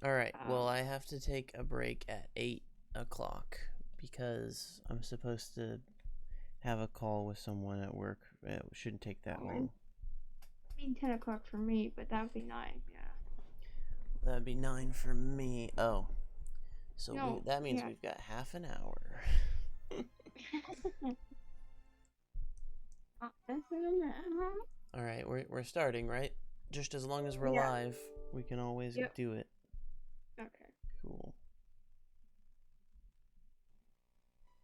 Alright, well, Um, I have to take a break at 8 o'clock because I'm supposed to have a call with someone at work. It shouldn't take that I long. mean 10 o'clock for me, but that would be 9. Yeah. That'd be 9 for me. Oh, so No, that means yeah. we've got half an hour. Alright, we're starting, right? Just as long as we're Yeah. live, we can always Yep. do it. Okay. Cool.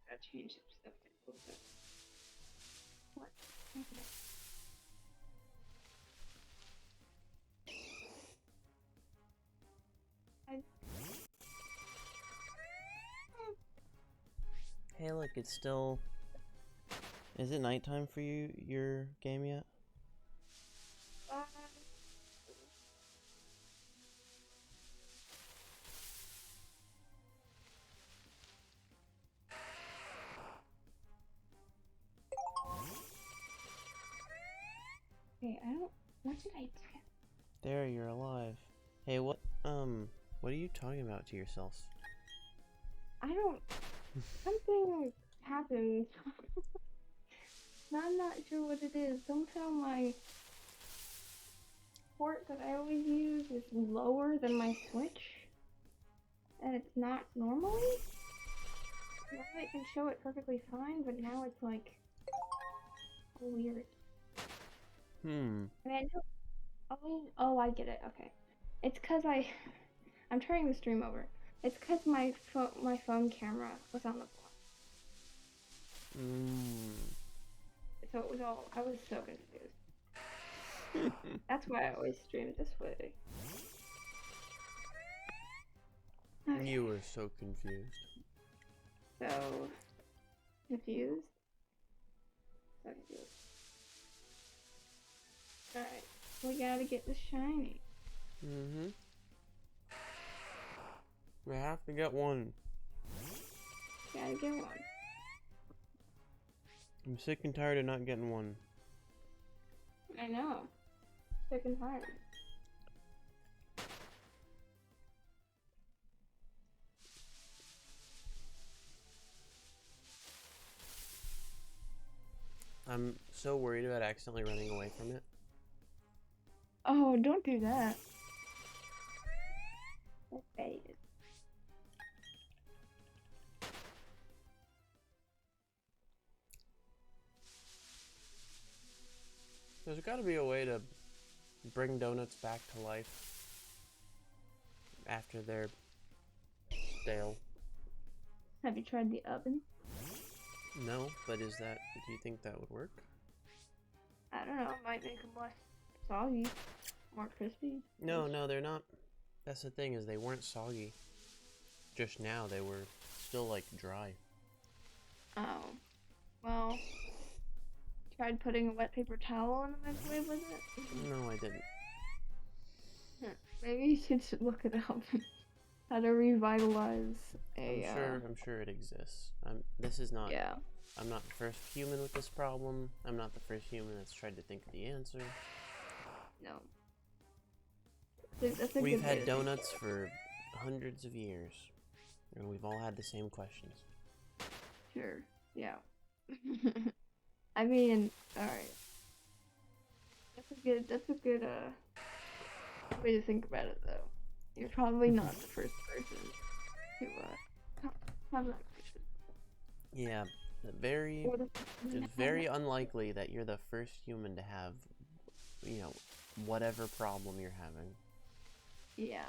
Gotta change some stuff a little bit. What? Okay. I, Hey, look, it's still. Is it nighttime for your game yet? uh, okay, I don't. What did I do? There, you're alive. Hey, what are you talking about to yourself? I don't. Something happened. I'm not sure what it is. Somehow my port that I always use is lower than my Switch, and it's not normally. Normally it can show it perfectly fine, but now it's like weird. Hmm. And I know. Oh, I get it. Okay, it's cause I'm turning the stream over. It's cause my phone camera was on the floor, Hmm. so it was all. I was so confused. That's why I always stream this way. You Okay, were so confused. so confused. So confused. All right, we gotta get the shiny. Mm-hmm. We have to get one. Gotta get one. I'm sick and tired of not getting one. I know. Sick and tired. I'm so worried about accidentally running away from it. Oh, don't do that. Okay. There's got to be a way to bring donuts back to life after they're stale. Have you tried the oven? No, but do you think that would work? I don't know. It might make them less soggy, more crispy. No, they're not. That's the thing, is they weren't soggy. Just now they were still like dry. Oh. Well, tried putting a wet paper towel in the microwave with it? No, I didn't. Maybe you should look it up. How to revitalize I'm a, sure. I'm sure it exists. This is not. yeah. I'm not the first human with this problem. I'm not the first human that's tried to think of the answer. No. That's a We've good way had to think donuts of for hundreds of years, and we've all had the same questions. it. Sure. Yeah. I mean, alright. That's a good way to think about it, though. You're probably not the first person to have that question. Yeah, Or the it's very unlikely that you're the first human to have, you know, whatever problem you're having. yeah.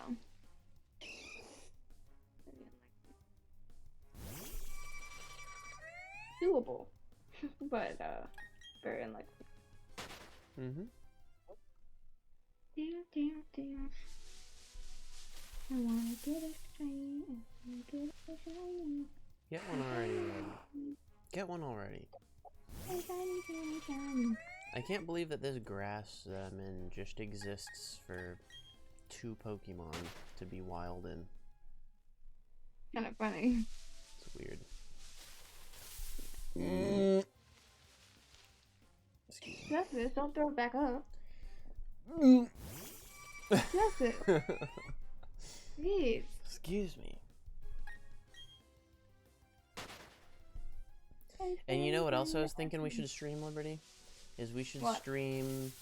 Doable, but very unlikely. Mm-hmm. I wanna get a shiny, I wanna get a shiny, Get one already, Red. Get one already. shiny, shiny, shiny, shiny. I can't believe that this grass that I'm in just exists for 2 Pokemon to be wild in. Kind of funny. It's weird. Mm. Excuse me. Justice, don't throw it back up. Mm. Justice, Jeez. Excuse me. I'm And you know what else I sorry. was thinking we should stream, Liberty? Is we should What? stream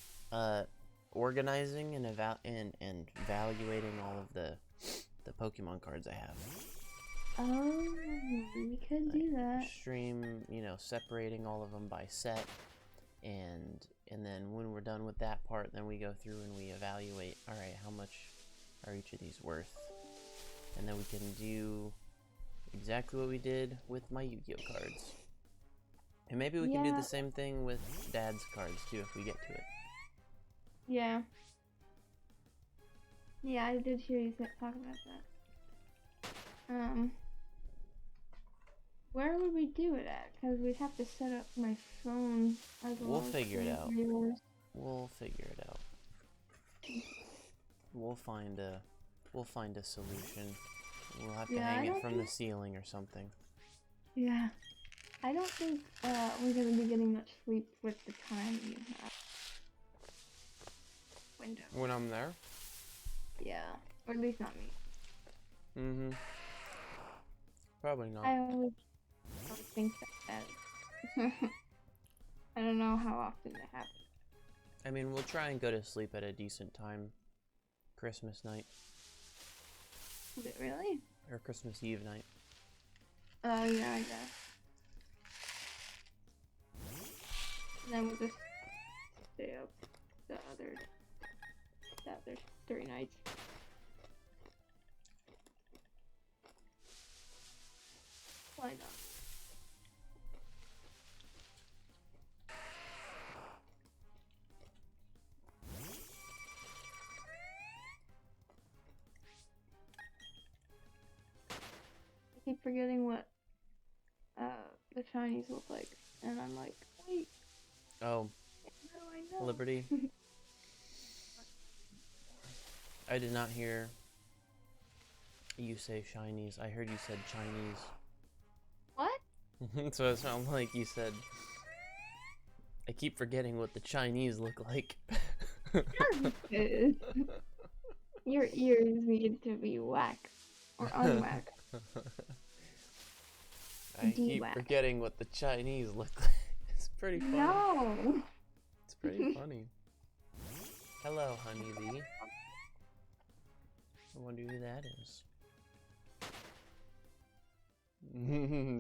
organizing and evaluating all of the Pokemon cards I have. Oh, we could do that. Stream, you know, separating all of them by set, and then when we're done with that part, then we go through and we evaluate. All right, how much are each of these worth? And then we can do exactly what we did with my Yu-Gi-Oh cards. And maybe we can do Yeah. the same thing with Dad's cards too if we get to it. Yeah. Yeah, I did hear you talk about that. Where would we do it at? Because we'd have to set up my phone as well. We'll figure it out. Yours. We'll figure it out. We'll find a solution. We'll have to Yeah, hang I it don't from the think- ceiling or something. Yeah. I don't think we're gonna be getting much sleep with the time you have. Window. When I'm there? Yeah. Or at least not me. Mm-hmm. Probably not. I always think that. I don't know how often that happens. I mean, we'll try and go to sleep at a decent time. Christmas night. Is it really? Or Christmas Eve night. Oh, yeah, I guess. And then we'll just stay up the other 3 nights. Why not? I keep forgetting what the Chinese look like, and I'm like, wait, Oh, how do I know? Liberty. I did not hear you say Chinese. I heard you said Chinese. What? So it sounded like you said, I keep forgetting what the Chinese look like. Your ears need to be waxed or unwaxed. I keep De-wax. forgetting what the Chinese look like. It's pretty funny. No. It's pretty funny. Hello, honeybee. I wonder who that is.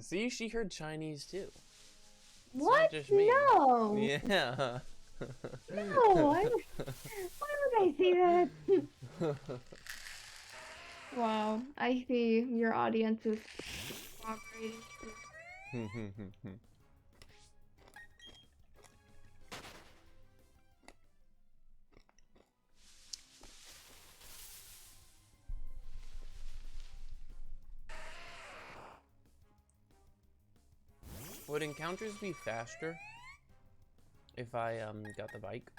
See, she heard Chinese too. It's What? not just me. No. Yeah. No. Why would I say that? Wow. I see your audience is cooperating. Would encounters be faster if I got the bike?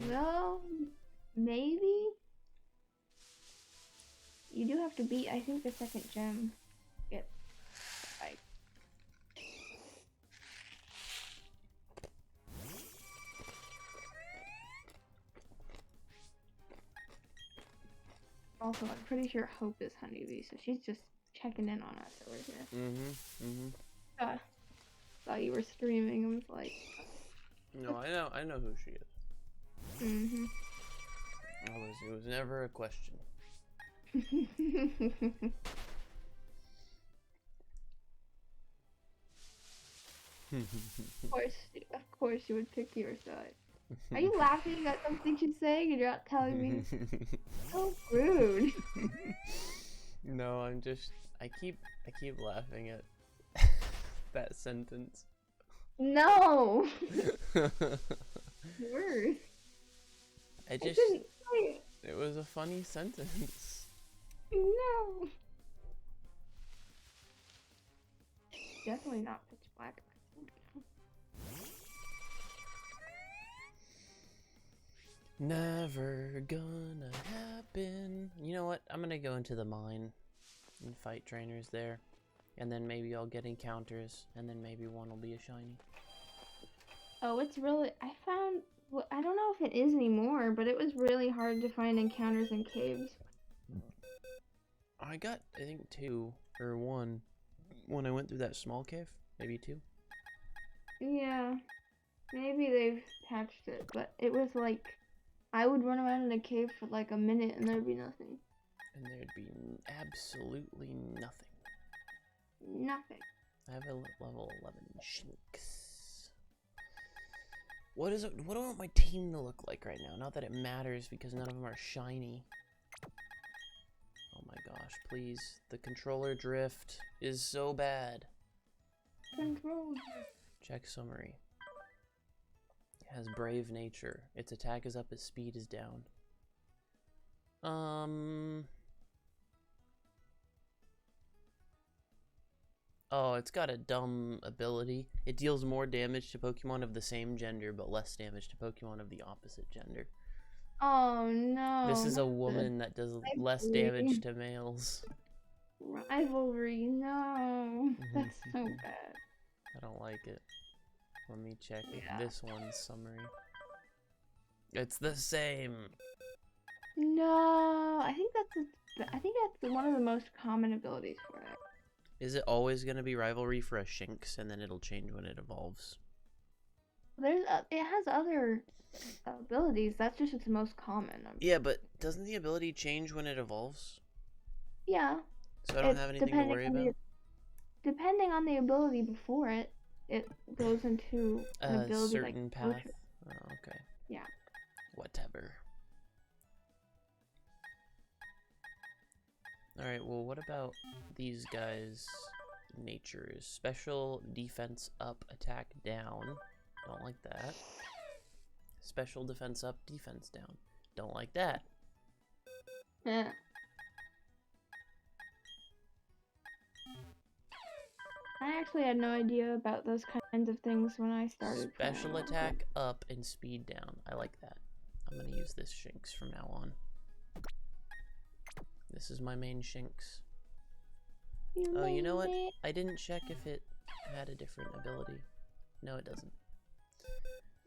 Well, maybe. You do have to beat, I think, the second gem. Get the bike. Also, I'm pretty sure Hope is Honeybee, so she's just checking in on us over here. Saw you were streaming and was like, No, I know who she is. It was never a question. Of course you would pick your side. Are you laughing at something she's saying and you're not telling me? So rude. No, I keep laughing at that sentence. No. Worse. I Didn't just say it was a funny sentence. it. No. Definitely not pitch black. Never gonna happen. You know what? I'm gonna go into the mine and fight trainers there. And then maybe I'll get encounters, and then maybe one will be a shiny. Oh, it's really. I found. Well, I don't know if it is anymore, but it was really hard to find encounters in caves. I got, I think, 2 or 1 when I went through that small cave. Maybe 2. Yeah, maybe they've patched it, but it was like I would run around in a cave for like a minute and there'd be nothing. And there'd be absolutely nothing. Nothing. I have a level 11 Shinx. What do I want my team to look like right now? Not that it matters because none of them are shiny. Oh my gosh, please. The controller drift is so bad. Control. Check summary. It has brave nature. Its attack is up, its speed is down. Oh, it's got a dumb ability. It deals more damage to Pokemon of the same gender, but less damage to Pokemon of the opposite gender. Oh no. This is a woman that does less damage to males. Rivalry, no. That's so bad. I don't like it. Let me check Yeah. this one's summary. It's the same. No, I think that's one of the most common abilities for it. Is it always going to be rivalry for a Shinx and then it'll change when it evolves? It has other abilities. That's just its most common. Yeah, but doesn't the ability change when it evolves? Yeah. So I don't have anything to worry about? Depending on the ability before it, it goes into an ability certain like path. Potion. Oh, okay. Yeah. Whatever. Alright, well, what about these guys' natures? Special defense up, attack down. Don't like that. Special defense up, defense down. Don't like that. Yeah. I actually had no idea about those kinds of things when I started. Special attack up and speed down. I like that. I'm gonna use this Shinx from now on. This is my main Shinx. Oh, you know what? I didn't check if it had a different ability. No, it doesn't.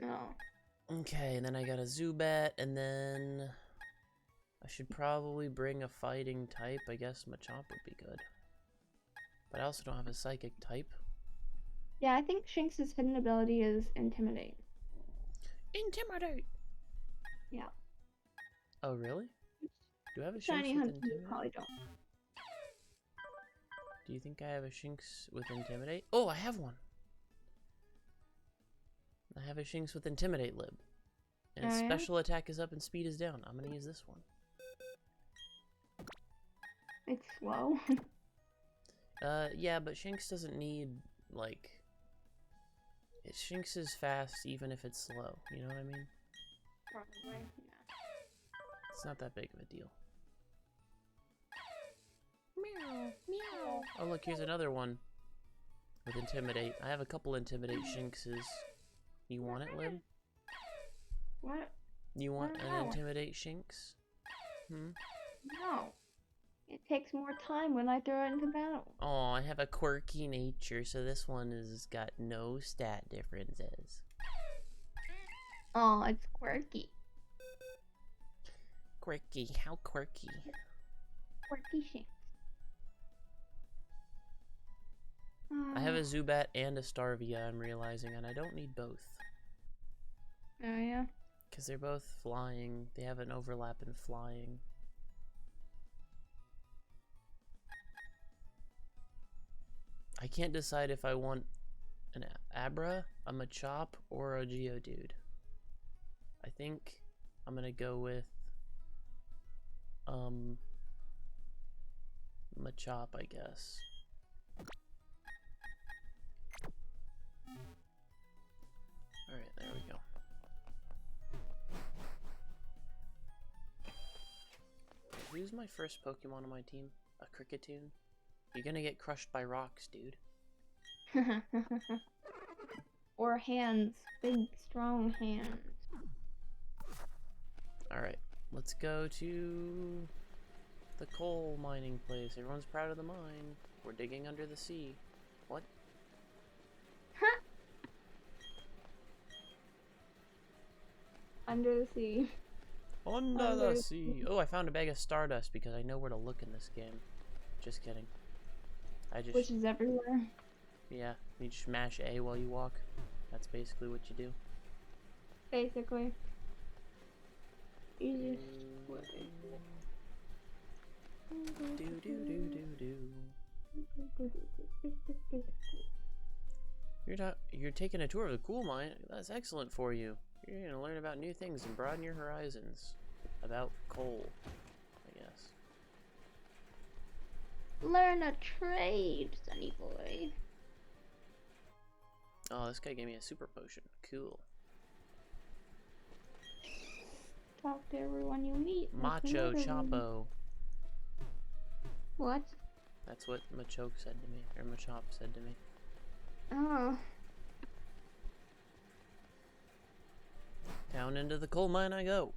No. Okay, and then I got a Zubat, and then I should probably bring a fighting type. I guess Machamp would be good. But I also don't have a psychic type. Yeah, I think Shinx's hidden ability is Intimidate. Intimidate! Yeah. Oh, really? Do I have a Shiny Shinx with Hunt, you Intimidate? probably don't. Do you think I have a Shinx with Intimidate? Oh, I have one! I have a Shinx with Intimidate Lib. And its special attack is up and speed is down. I'm gonna use this one. It's slow. Yeah, but Shinx doesn't need, like... Shinx is fast even if it's slow, you know what I mean? Probably, yeah. It's not that big of a deal. Meow, meow. Oh, look, here's another one with Intimidate. I have a couple Intimidate Shinxes. You want it, Lib? What? You want an No. Intimidate Shinx? Hmm? No. It takes more time when I throw it into battle. Oh, I have a quirky nature, so this one has got no stat differences. Oh, it's quirky. Quirky, how quirky. Quirky Shinx. I have a Zubat and a Starvia, I'm realizing, and I don't need both. Oh, yeah? Because they're both flying. They have an overlap in flying. I can't decide if I want an Abra, a Machop, or a Geodude. I think I'm gonna go with Machop, I guess. Alright, there we go. Who's my first Pokemon on my team? A Kricketune? You're gonna get crushed by rocks, dude. Or hands. Big, strong hands. Alright, let's go to the coal mining place. Everyone's proud of the mine. We're digging under the sea. What? Under the sea. Under the sea. Oh, I found a bag of Stardust because I know where to look in this game. Just kidding. I just Which is everywhere. yeah. You just mash A while you walk. That's basically what you do. Basically. Easiest way. Do do do do do. You're taking a tour of the coal mine. That's excellent for you. You're gonna learn about new things and broaden your horizons. About coal, I guess. Learn a trade, sonny boy. Oh, this guy gave me a super potion. Cool. Talk to everyone you meet. Macho Chapo. What? That's what Machoke said to me, or Machop said to me. Oh. Down into the coal mine I go.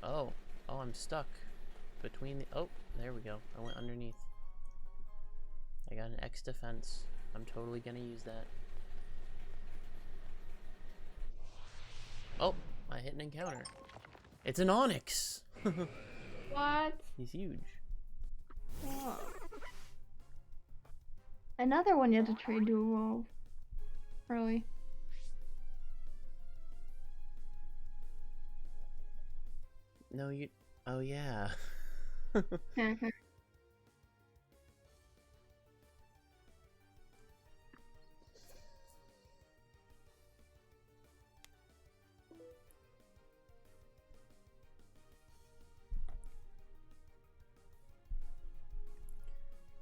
Oh, I'm stuck between the. Oh, there we go. I went underneath. I got an X defense. I'm totally gonna use that. Oh, I hit an encounter. It's an Onyx. What? He's huge. Oh. Another one you have to trade to evolve. Early. No, you. Oh yeah.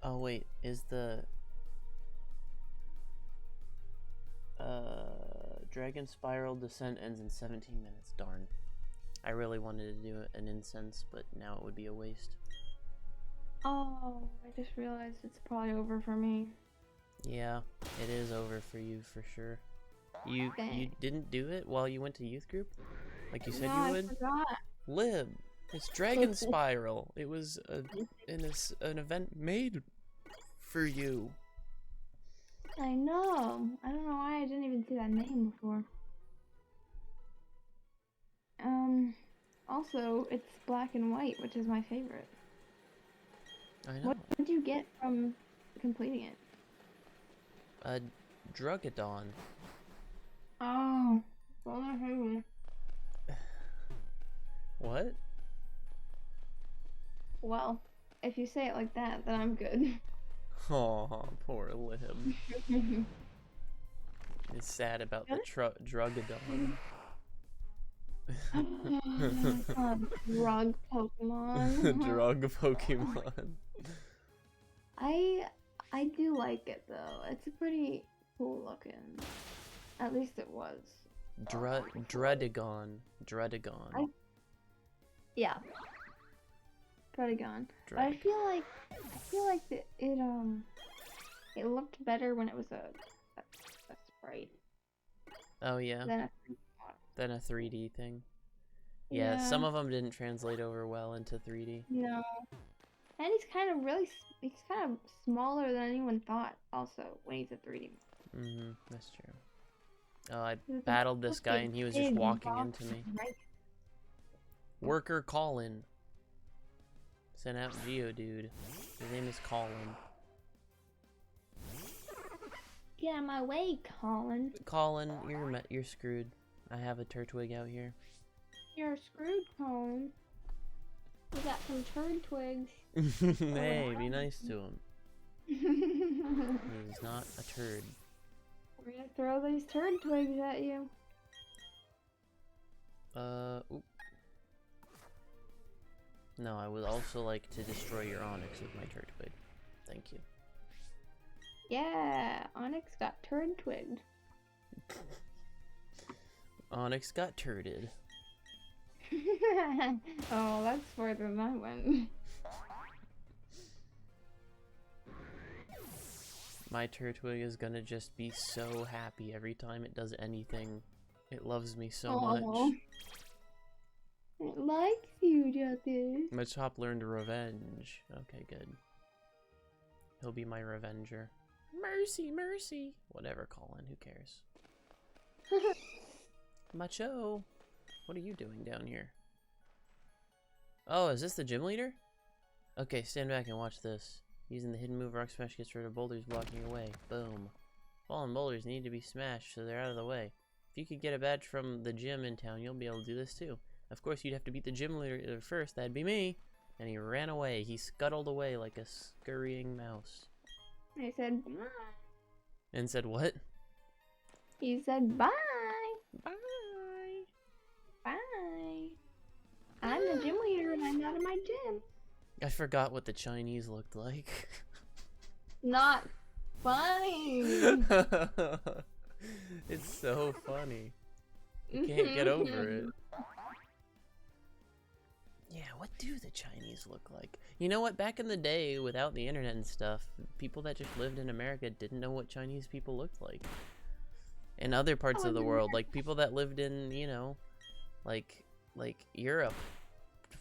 Oh wait, is the Dragon Spiral Descent ends in 17 minutes. Darn. I really wanted to do an incense, but now it would be a waste. Oh, I just realized it's probably over for me. Yeah, it is over for you for sure. You Dang. didn't do it while you went to youth group, like you said No, you I would. forgot. Lib, it's Dragon Spiral. It was an event made for you. I know. I don't know why I didn't even see that name before. Also, it's black and white, which is my favorite. I know. What did you get from completing it? A Drugadon. Oh, well, my favorite. What? Well, if you say it like that, then I'm good. Aw, poor Lib. It's sad about the Drugadon. Drug Pokemon. Drug Pokemon. I do like it though. It's pretty cool looking. At least it was. Dredagon. Dredagon. Yeah. Predagon. But I feel like it looked better when it was a sprite. Oh yeah. Than a 3D thing. Yeah, Yeah. some of them didn't translate over well into 3D. No. And he's kind of smaller than anyone thought also when he's a 3D. Mm-hmm, that's true. Oh, I He was battled this guy and he was just big walking box into me. right. Worker Colin. Sent out Geodude. His name is Colin. Get out of my way, Colin. Colin, you're screwed. I have a Turtwig out here. You're screwed, Colin. We got some turd twigs. Hey, be nice to him. He's not a turd. We're gonna throw these turd twigs at you. Oop. No, I would also like to destroy your Onyx with my Turtwig. Thank you. Yeah, Onyx got turd twigged. Onyx got turded. Oh, that's further than I went. My Turtwig is gonna just be so happy every time it does anything. It loves me so much. It likes you, Justice. Machop learned revenge. Okay, good. He'll be my revenger. Mercy, mercy. Whatever, Colin. Who cares? Macho, what are you doing down here? Oh, is this the gym leader? Okay, stand back and watch this. Using the hidden move, Rock Smash gets rid of boulders blocking your way. Boom. Fallen boulders need to be smashed so they're out of the way. If you could get a badge from the gym in town, you'll be able to do this too. Of course, you'd have to beat the gym leader first. That'd be me. And he ran away. He scuttled away like a scurrying mouse. I said bye. And said what? He said bye. Bye. Bye. I'm the gym leader and I'm not in my gym. I forgot what the Chinese looked like. Not funny. It's so funny. I can't get over it. Yeah, what do the Chinese look like? You know what? Back in the day, without the internet and stuff, people that just lived in America didn't know what Chinese people looked like. In other parts of the world, like people that lived in, you know, like Europe,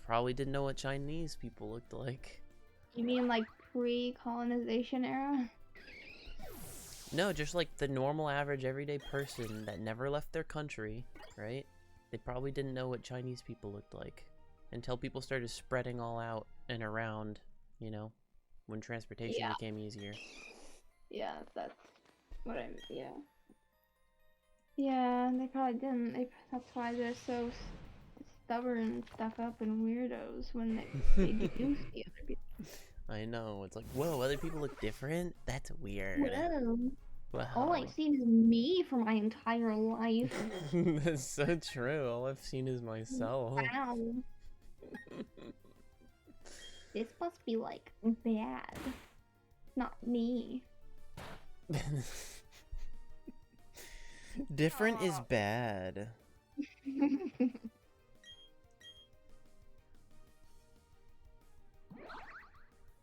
probably didn't know what Chinese people looked like. You mean like pre-colonization era? No, just like the normal, average, everyday person that never left their country, right? They probably didn't know what Chinese people looked like until people started spreading all out and around, you know, when transportation became easier. Yeah, that's what I mean, yeah. Yeah, they probably didn't. That's why they're so stubborn and stuck up and weirdos when they do see other people. I know, it's like, whoa, other people look different? That's weird. Whoa. Wow. All I've seen is me for my entire life. That's so true. All I've seen is myself. Wow. This must be like bad. Not me. Different is bad.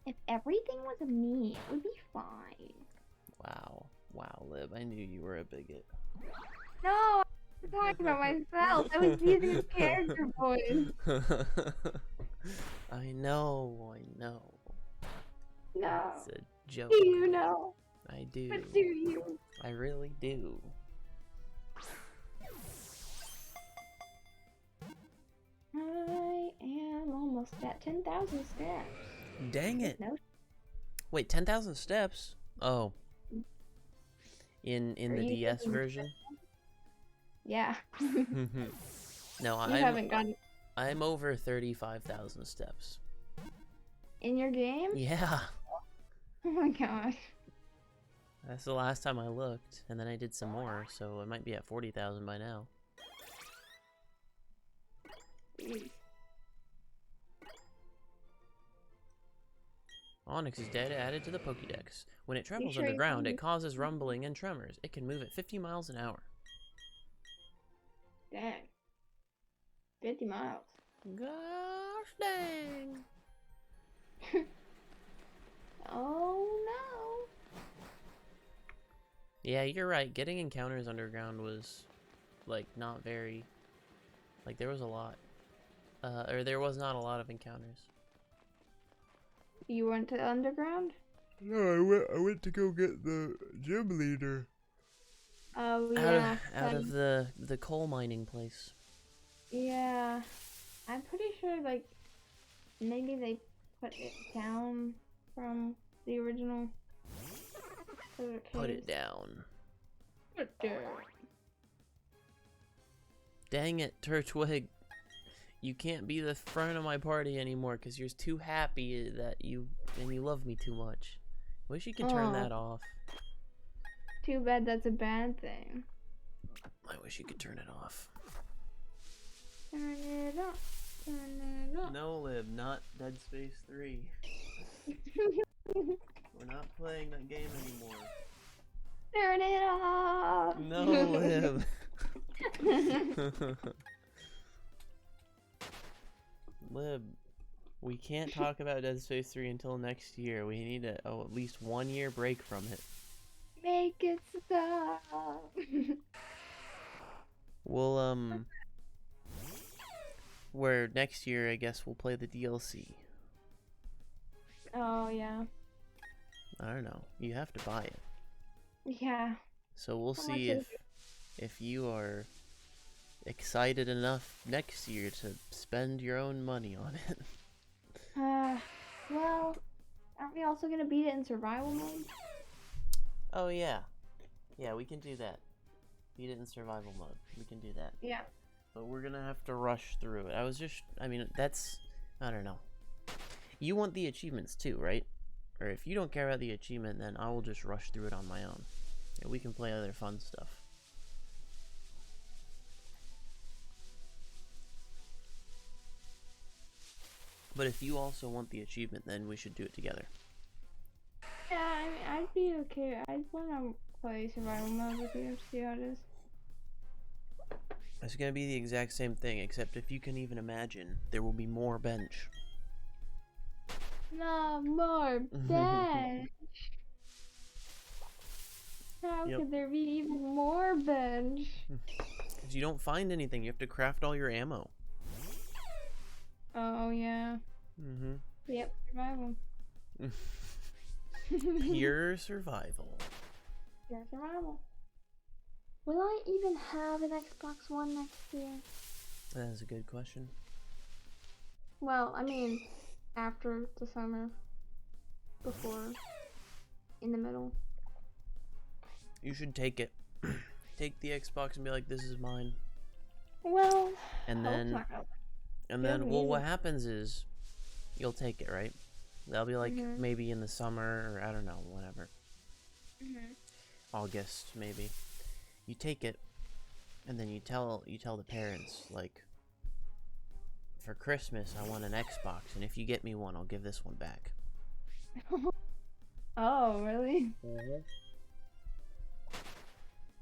If everything was me, it would be fine. Wow. Wow, Lib, I knew you were a bigot. No, I'm talking about myself. I was using a character voice. I know. No. It's a joke. Do you know? I do. But do you? I really do. I am almost at 10,000 steps. Dang it. No. Wait, 10,000 steps? Oh. In Are the you DS taking version? Yeah. No, You haven't gotten I'm over 35,000 steps. in your game? Yeah. Oh my gosh. That's the last time I looked, and then I did some more, so I might be at 40,000 by now. Jeez. Onyx is data added to the Pokédex. When it travels sure you underground, can- it causes rumbling and tremors. It can move at 50 miles an hour. Dang. 50 miles. Gosh dang! Oh no. Yeah, you're right. Getting encounters underground was, like, not very... Like, there was a lot. Or there was not a lot of encounters. You went to underground? No, I went to go get the gym leader. Oh yeah. Out of the coal mining place. Yeah. I'm pretty sure like maybe they put it down from the original. Put it down. Put it down. Dang it, Turtwig. You can't be the front of my party anymore because you're too happy that you love me too much. Wish you could turn Aw. that off. Too bad that's a bad thing. I wish you could turn it off. Turn it up. Turn it up. No, Lib, not Dead Space 3. We're not playing that game anymore. Turn it off. No, Lib. Lib, we can't talk about Dead Space 3 until next year. We need at least 1 year break from it. Make it stop. We'll, where next year, I guess, we'll play the DLC. Oh yeah. I don't know. You have to buy it. Yeah. So we'll How see much is if you are excited enough next year to spend your own money on it. Well, aren't we also gonna beat it in survival mode? Oh yeah. Yeah, we can do that. Beat it in survival mode. We can do that. Yeah. But we're gonna have to rush through it. I mean, that's, I don't know. You want the achievements too, right? Or if you don't care about the achievement, then I will just rush through it on my own. And we can play other fun stuff. But if you also want the achievement, then we should do it together. Yeah, I mean, I'd be okay. I'd wanna play survival mode with you, see how it is. It's gonna be the exact same thing, except if you can even imagine, there will be more bench. No more bench. How Yep. could there be even more bench? Because you don't find anything, you have to craft all your ammo. Oh yeah. Mm-hmm. Yep, survival. Pure survival. Pure survival. Will I even have an Xbox One next year? That is a good question. Well, I mean, after the summer. Before. In the middle. You should take it. Take the Xbox and be like, this is mine. Well, And then, well, what happens is, you'll take it, right? They'll be like, maybe in the summer, or I don't know, whatever. August, maybe. You take it, and then you tell the parents, like, for Christmas, I want an Xbox, and if you get me one, I'll give this one back. Oh, really?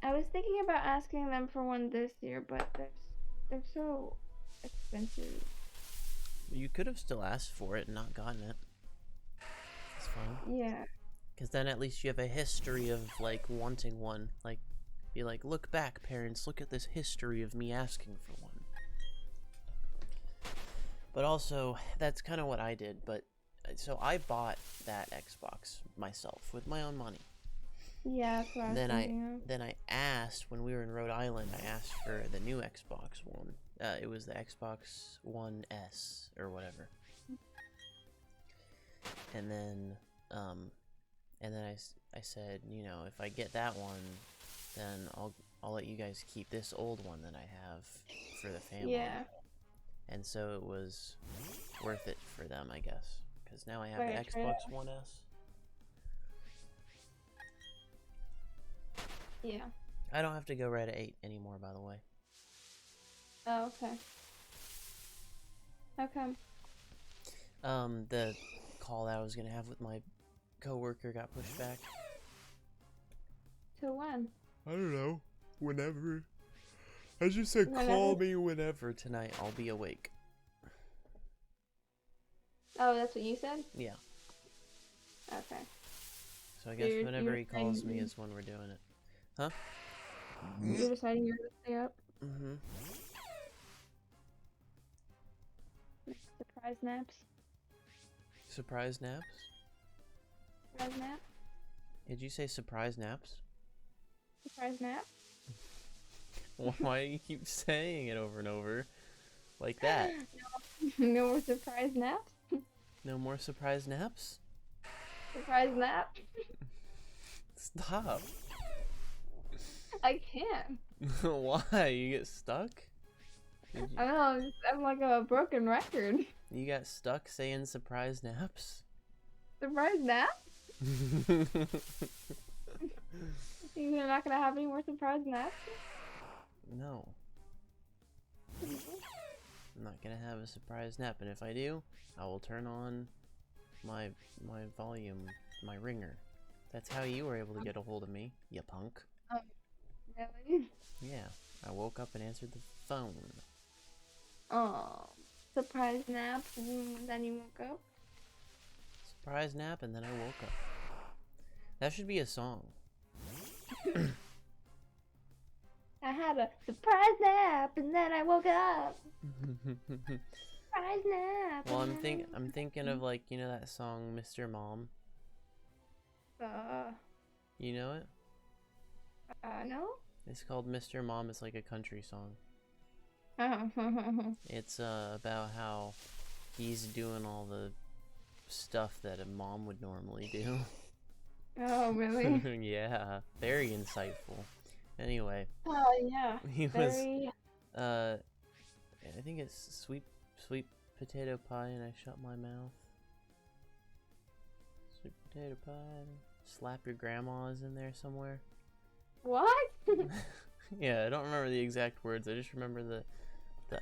I was thinking about asking them for one this year, but they're so expensive. You could have still asked for it and not gotten it. It's fine. Yeah. Because then at least you have a history of, like, wanting one. Like, be like, look back, parents, look at this history of me asking for one. But also, that's kind of what I did, but, so I bought that Xbox myself with my own money. Yeah, that's what I was thinking of. Then I asked, when we were in Rhode Island, I asked for the new Xbox One. It was the Xbox One S, or whatever. And then I said, you know, if I get that one, then I'll let you guys keep this old one that I have for the family. Yeah. And so it was worth it for them, I guess, because now I have Right, the Xbox One S. Yeah. I don't have to go right at 8 anymore, by the way. Oh, okay. How come? The call that I was gonna have with my coworker got pushed back. To when? I don't know. Whenever. I just said Whenever. call me whenever tonight. I'll be awake. Oh, that's what you said? Yeah. Okay. So I guess You're whenever he calls saying- me is when we're doing it. Huh? You're deciding you're gonna stay up? Mm-hmm. Surprise naps? Surprise naps? Surprise nap? Did you say surprise naps? Surprise nap? Why do you keep saying it over and over like that? No more surprise naps? No more surprise naps? Surprise nap? Stop. I can't. Why? You get stuck? Did I don't know, I'm like a broken record. you got stuck saying surprise naps? Surprise nap? You're not gonna have any more surprise naps? No. I'm not gonna have a surprise nap, and if I do, I will turn on my volume, my ringer. That's how you were able to get a hold of me, you punk. Really? Yeah, I woke up and answered the phone. Oh, surprise nap, and then you woke up? Surprise nap, and then I woke up. That should be a song. I had a surprise nap, and then I woke up. Surprise nap. Well, and then I'm thinking of, like, you know that song Mr. Mom? You know it? No? It's called Mr. Mom. It's like a country song. Oh. It's about how he's doing all the stuff that a mom would normally do. Oh, really? Yeah, very insightful. Anyway, Oh, yeah. he was Very. I think it's sweet potato pie, and I shut my mouth. Sweet potato pie. Slap your grandma's in there somewhere. What? Yeah, I don't remember the exact words. I just remember the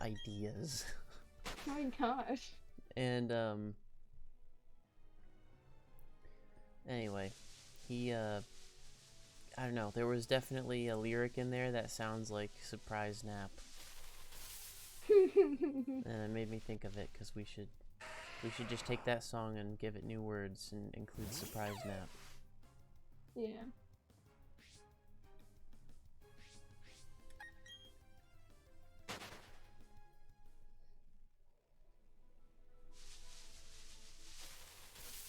ideas. Oh my gosh. And anyway, he I don't know. There was definitely a lyric in there that sounds like surprise nap, and it made me think of it because we should just take that song and give it new words and include surprise nap. Yeah.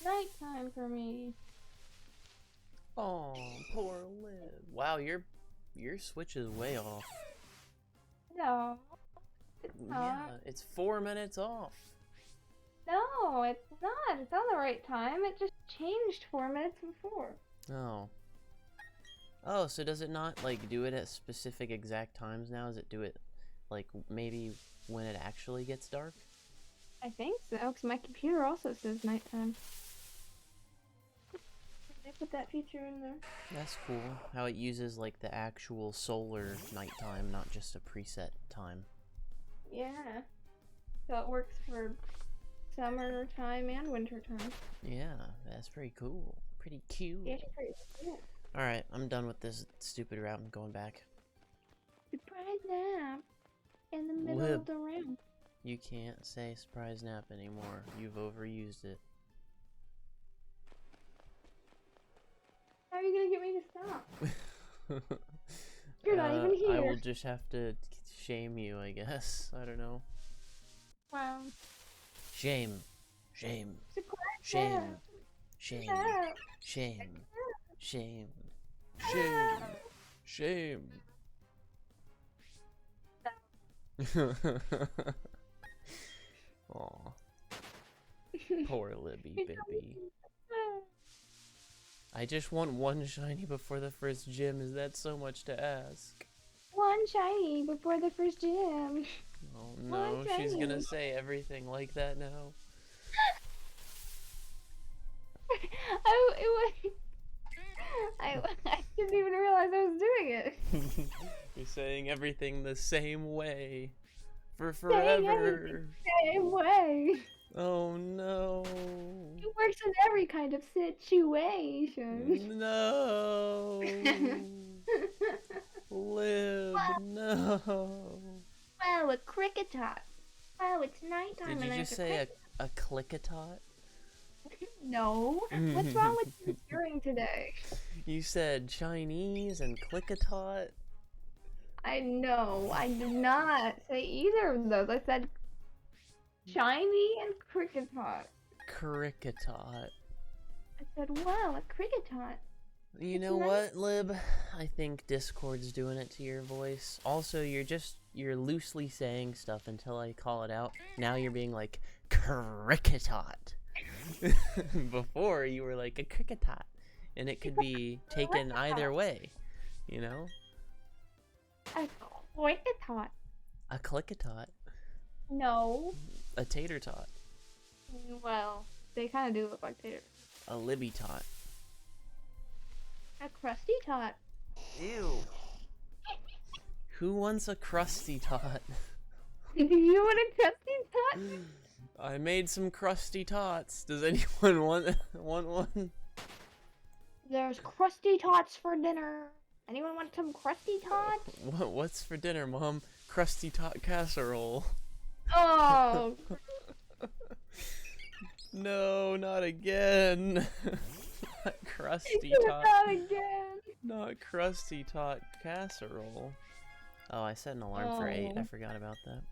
Nighttime for me. Oh, poor Liv. Wow, your Switch is way off. No, it's Yeah, not. it's 4 minutes off. No, it's not. It's on the right time. It just changed 4 minutes before. Oh. Oh, so does it not like do it at specific exact times now? Does it do it like maybe when it actually gets dark? I think so, because my computer also says nighttime. They put that feature in there. That's cool. How it uses like the actual solar nighttime, not just a preset time. Yeah. So it works for summer time and winter time. Yeah, that's pretty cool. Pretty cute. Yeah, it's pretty cool. Alright, I'm done with this stupid route and going back. Surprise nap in the middle Lib. of the room. You can't say surprise nap anymore. You've overused it. How are you gonna get me to stop? You're not even I here. will just have to shame you, I guess. I don't know. Wow. Shame. Shame. Surprise Shame. nap. Shame. Nap. Shame. Shame. Shame. Shame. Aw. Poor Libby, baby. I just want one shiny before the first gym. Is that so much to ask? One shiny before the first gym. Oh no, One she's shiny. gonna say everything like that now. I didn't even realize I was doing it. You're saying everything the same way. For Saying forever. Same way. Oh no. It works in every kind of situation. No. Live. No. Wow, a cricket tot. Wow, it's nighttime Did and you there's just say cricket. a clickatot? No. What's wrong with your hearing today? You said Chinese and clickatot? I know. I did not say either of those. I said shiny and cricket tot. Cricketot. I said, wow, a cricket tot. You It's know nice. what, Lib? I think Discord's doing it to your voice. Also, you're loosely saying stuff until I call it out. Now you're being like, cricketot. Before, you were like, a cricketot. And it could be taken either way, you know? A cricket tot. A clickatot. No. A tater tot. Well, they kind of do look like taters. A Libby tot. A crusty tot. Ew. Who wants a crusty tot? Do you want a crusty tot? I made some crusty tots. Does anyone want one? There's crusty tots for dinner. Anyone want some crusty tots? What's for dinner, Mom? Crusty tot casserole. Oh, No, not again. Not crusty tot. not again. Not crusty tot casserole. Oh, I set an alarm for 8. I Oh. forgot about that.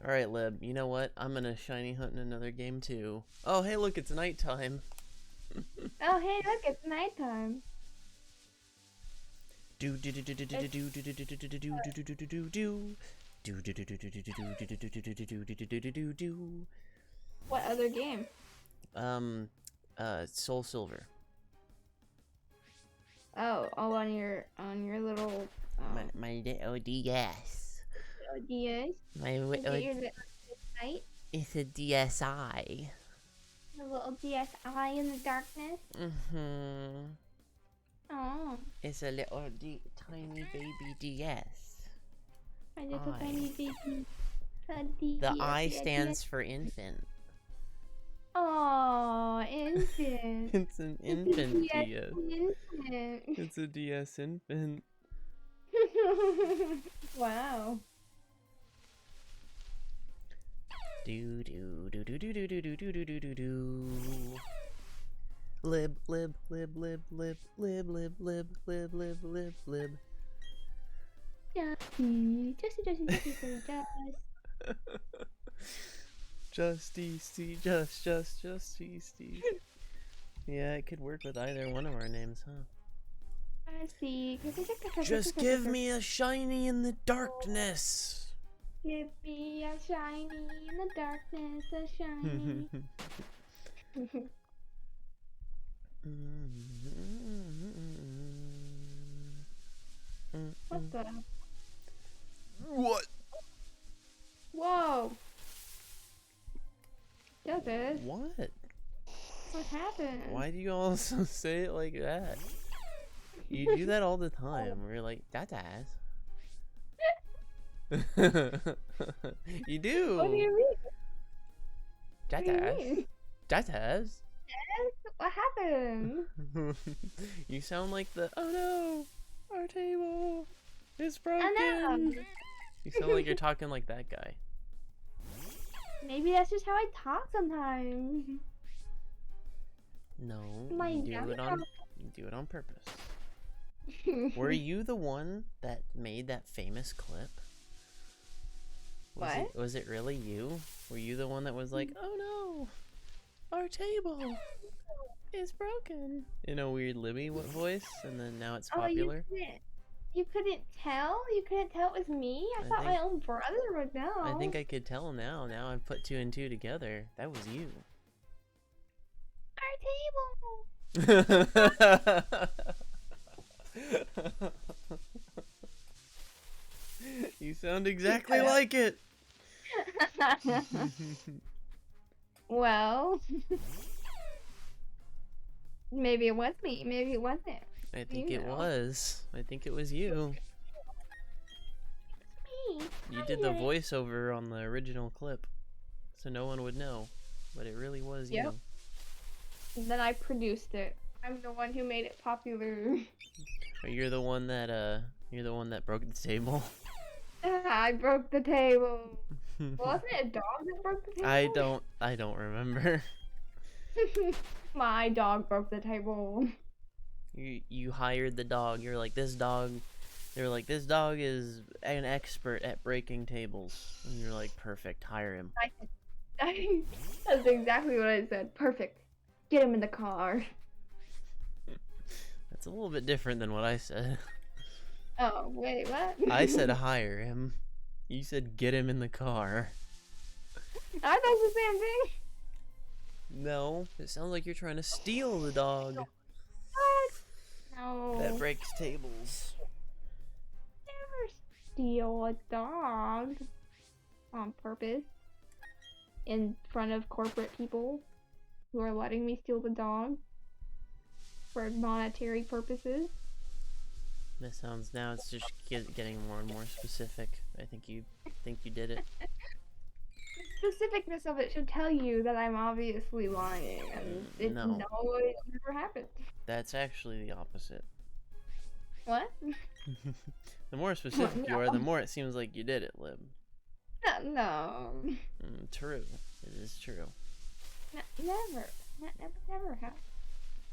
Alright, Lib. You know what? I'm gonna shiny hunt in another game too. Oh, hey, look, it's nighttime. Oh, hey, look, it's nighttime. Do do do do do do do do do do do do do do do do do do do. Do do do do do do do do do do do do do do do do do. What other game? Soul Silver. Oh, on your little My little DS. DS. My Is little it your little site? It's a DSi. The little DSi in the darkness. Mm-hmm. Oh, It's a little tiny baby DS. I just a I. tiny baby. The I stands for infant. Oh, infant. It's an infant DS. Infant. It's a DS infant. Wow. Do do do do do do do do do do do do do. Lib lib lib lib lib lib lib lib lib lib lib lib. Just Easty. Yeah, it could work with either one of our names, huh? Just give me a shiny in the darkness. Give me a shiny in the darkness, a shiny. What the? What? Whoa! Does What? What happened? Why do you also say it like that? You do that all the time. We're like, that's ass. You do. What do you mean? That's What do you ass. mean? That's ass. What happened? You sound like the, oh no, our table is broken. I know. You sound like you're talking like that guy. Maybe that's just how I talk sometimes. No, My you do God. it on purpose. Were you the one that made that famous clip? Was it really you? Were you the one that was like, oh no, our table is broken, in a weird Libby voice, and then now it's popular? You couldn't tell? You couldn't tell it was me? I thought my own brother would know. I think I could tell now. Now I've put 2 and 2 together. That was you. Our table! You sound exactly like it. Well, maybe it was me. Maybe it wasn't. I think it was. I think it was you. Me. You did the voiceover on the original clip, so no one would know, but it really was you. And then I produced it. I'm the one who made it popular. Or you're the one that broke the table. I broke the table. Wasn't it a dog that broke the table? I don't remember. My dog broke the table. You hired the dog. You're like, this dog. They were like, this dog is an expert at breaking tables. And you're like, perfect, hire him. That's exactly what I said. Perfect. Get him in the car. That's a little bit different than what I said. Oh, wait, what? I said hire him. You said get him in the car. I thought the same thing. No, it sounds like you're trying to steal the dog. What? No. That breaks tables. Never steal a dog on purpose in front of corporate people who are letting me steal the dog for monetary purposes. That sounds, now it's just getting more and more specific. I think you did it. The specificness of it should tell you that I'm obviously lying, and it never happened. That's actually the opposite. What? The more specific you are, the more it seems like you did it, Lib. No. True. It is true. Never. Never happened.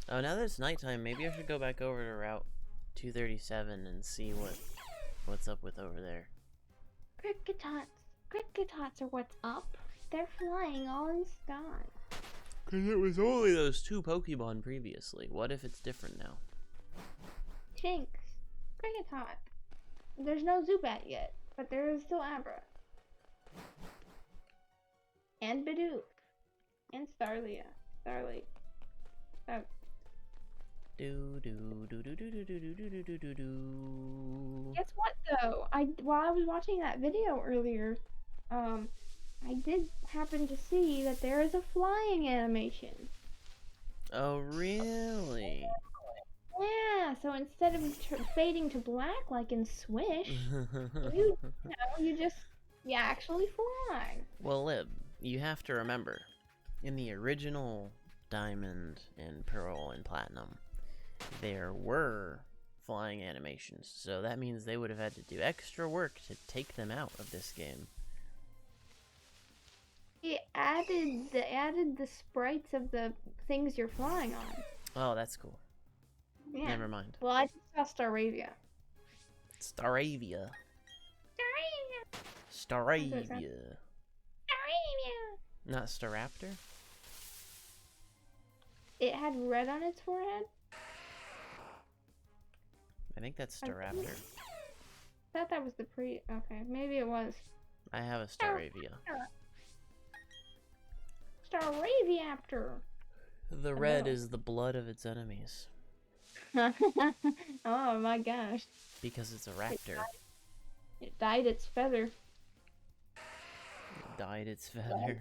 Oh, now that it's nighttime, maybe I should go back over to Route 237 and see what's up with over there. Cricketots are what's up. They're flying all in the sky. Cause it was only those 2 Pokemon previously. What if it's different now? Shinx. Cricketot. There's no Zubat yet, but there is still Abra. And Bidoof. And Starlia. Starlight. Oh. Do do do do do do do do do do do do. Guess what though? While I was watching that video earlier, I did happen to see that there is a flying animation. Oh, really? Yeah, so instead of fading to black like in Swish, you you actually fly. Well, Lib, you have to remember, in the original Diamond and Pearl and Platinum, there were flying animations, so that means they would have had to do extra work to take them out of this game. It added the sprites of the things you're flying on. Oh, that's cool. Yeah. Never mind. Well, I just saw Staravia. Staravia. Staravia. Staravia. Staravia. Not Staraptor? It had red on its forehead. I think that's I Staraptor. thought that was the Okay, maybe it was. I have a Staravia. Staraviaptor. The red is the blood of its enemies. Oh my gosh. Because it's a raptor. It dyed its feather. It dyed its feather.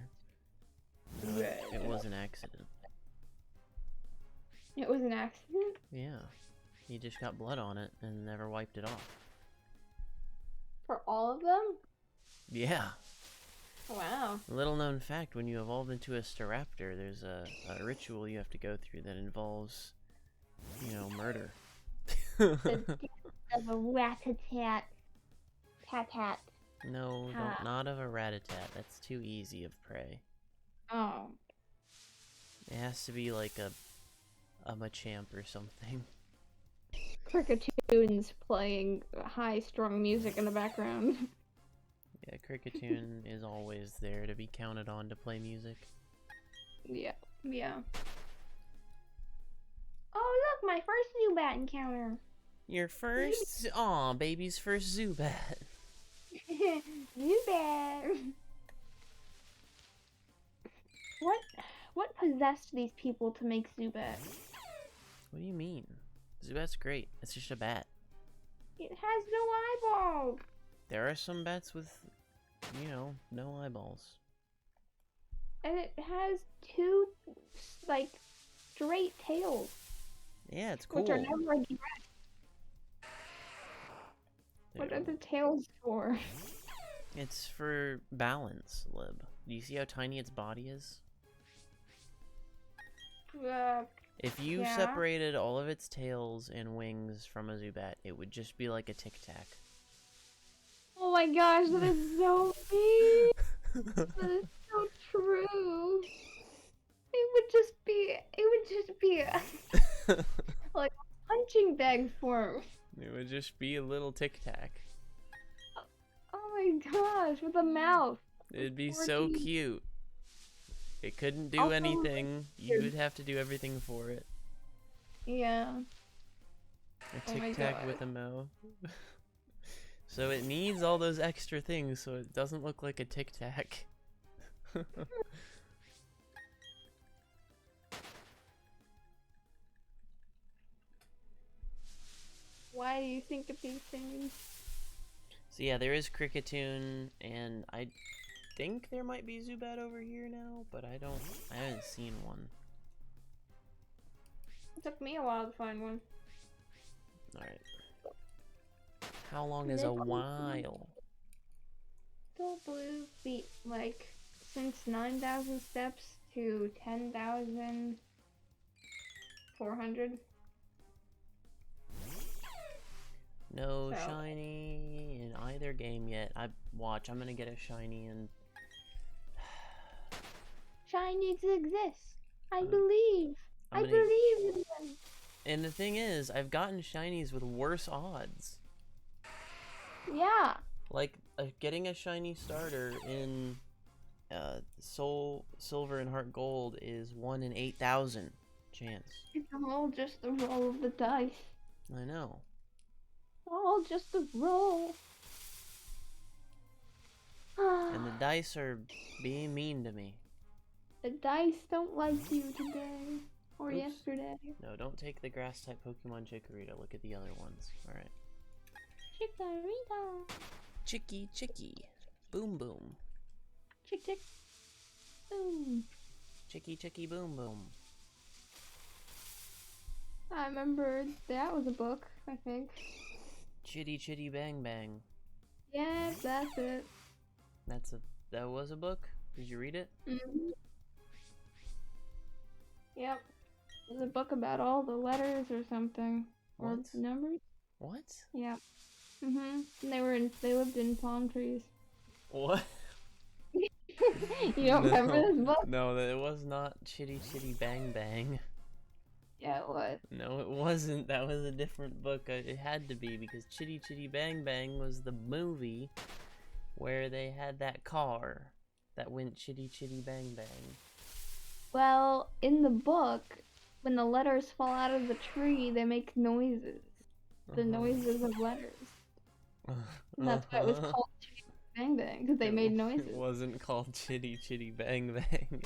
Red. It was an accident. It was an accident? Yeah. He just got blood on it and never wiped it off. For all of them? Yeah. Wow. Little known fact, when you evolve into a Staraptor, there's a ritual you have to go through that involves, murder. The death of a rat-a-tat. Tat-tat. No, not of a Rattata. That's too easy of prey. Oh. It has to be like a Machamp or something. Cricketoons playing high-strung music in the background. Yeah, Cricketoon is always there to be counted on to play music. Yeah. Oh, look, my first Zubat encounter. Your first? Aw, baby's first Zubat. Zubat. What possessed these people to make Zubat? What do you mean? Zubat's great. It's just a bat. It has no eyeballs. There are some bats with, no eyeballs. And it has two, straight tails. Yeah, it's cool. Which are never addressed. What are the tails for? It's for balance, Lib. Do you see how tiny its body is? If you Yeah. separated all of its tails and wings from a Zubat, it would just be like a Tic Tac. Oh my gosh, that is so mean. That is so true. It would just be like a punching bag form. It would just be a little Tic Tac. Oh my gosh, with a mouth. It'd be so Forky. cute. It couldn't do Also, anything. You would have to do everything for it. Yeah. A Oh my Tic Tac God. with a mouth. So it needs all those extra things so it doesn't look like a Tic Tac. Why do you think of these things? So yeah, there is Cricketoon, and I think there might be Zubat over here now, but I haven't seen one. It took me a while to find one. Alright. How long is a while? Still blue feet, since 9,000 steps to 10,400. No So- shiny in either game yet. I'm gonna get a shiny and Shinies exist. I I'm believe. I'm I gonna- believe in them. and the thing is, I've gotten shinies with worse odds. Yeah. Like getting a shiny starter in Soul Silver and Heart Gold is 1 in 8,000 chance. It's all just the roll of the dice. I know. All just the roll. And the dice are being mean to me. The dice don't like you today. Or Oops. yesterday. No, don't take the grass type Pokemon Chikorita. Look at the other ones. Alright. Chikorita. Chicky. Boom boom. Chick. Boom. Chicky boom boom. I remember that was a book, I think. Chitty Bang Bang. Yes, that's it. That was a book? Did you read it? Mm-hmm. Yep. It was a book about all the letters or something. Or What? numbers? What? Yep. Mm-hmm. And they lived in palm trees. What? You don't remember this book? No, it was not Chitty Bang Bang. Yeah, it was. No, it wasn't. That was a different book. It had to be, because Chitty Bang Bang was the movie where they had that car that went Chitty Bang Bang. Well, in the book, when the letters fall out of the tree, they make noises. The noises of letters. And that's why it was called Chitty Bang Bang, because they made noises. It wasn't called Chitty Bang Bang.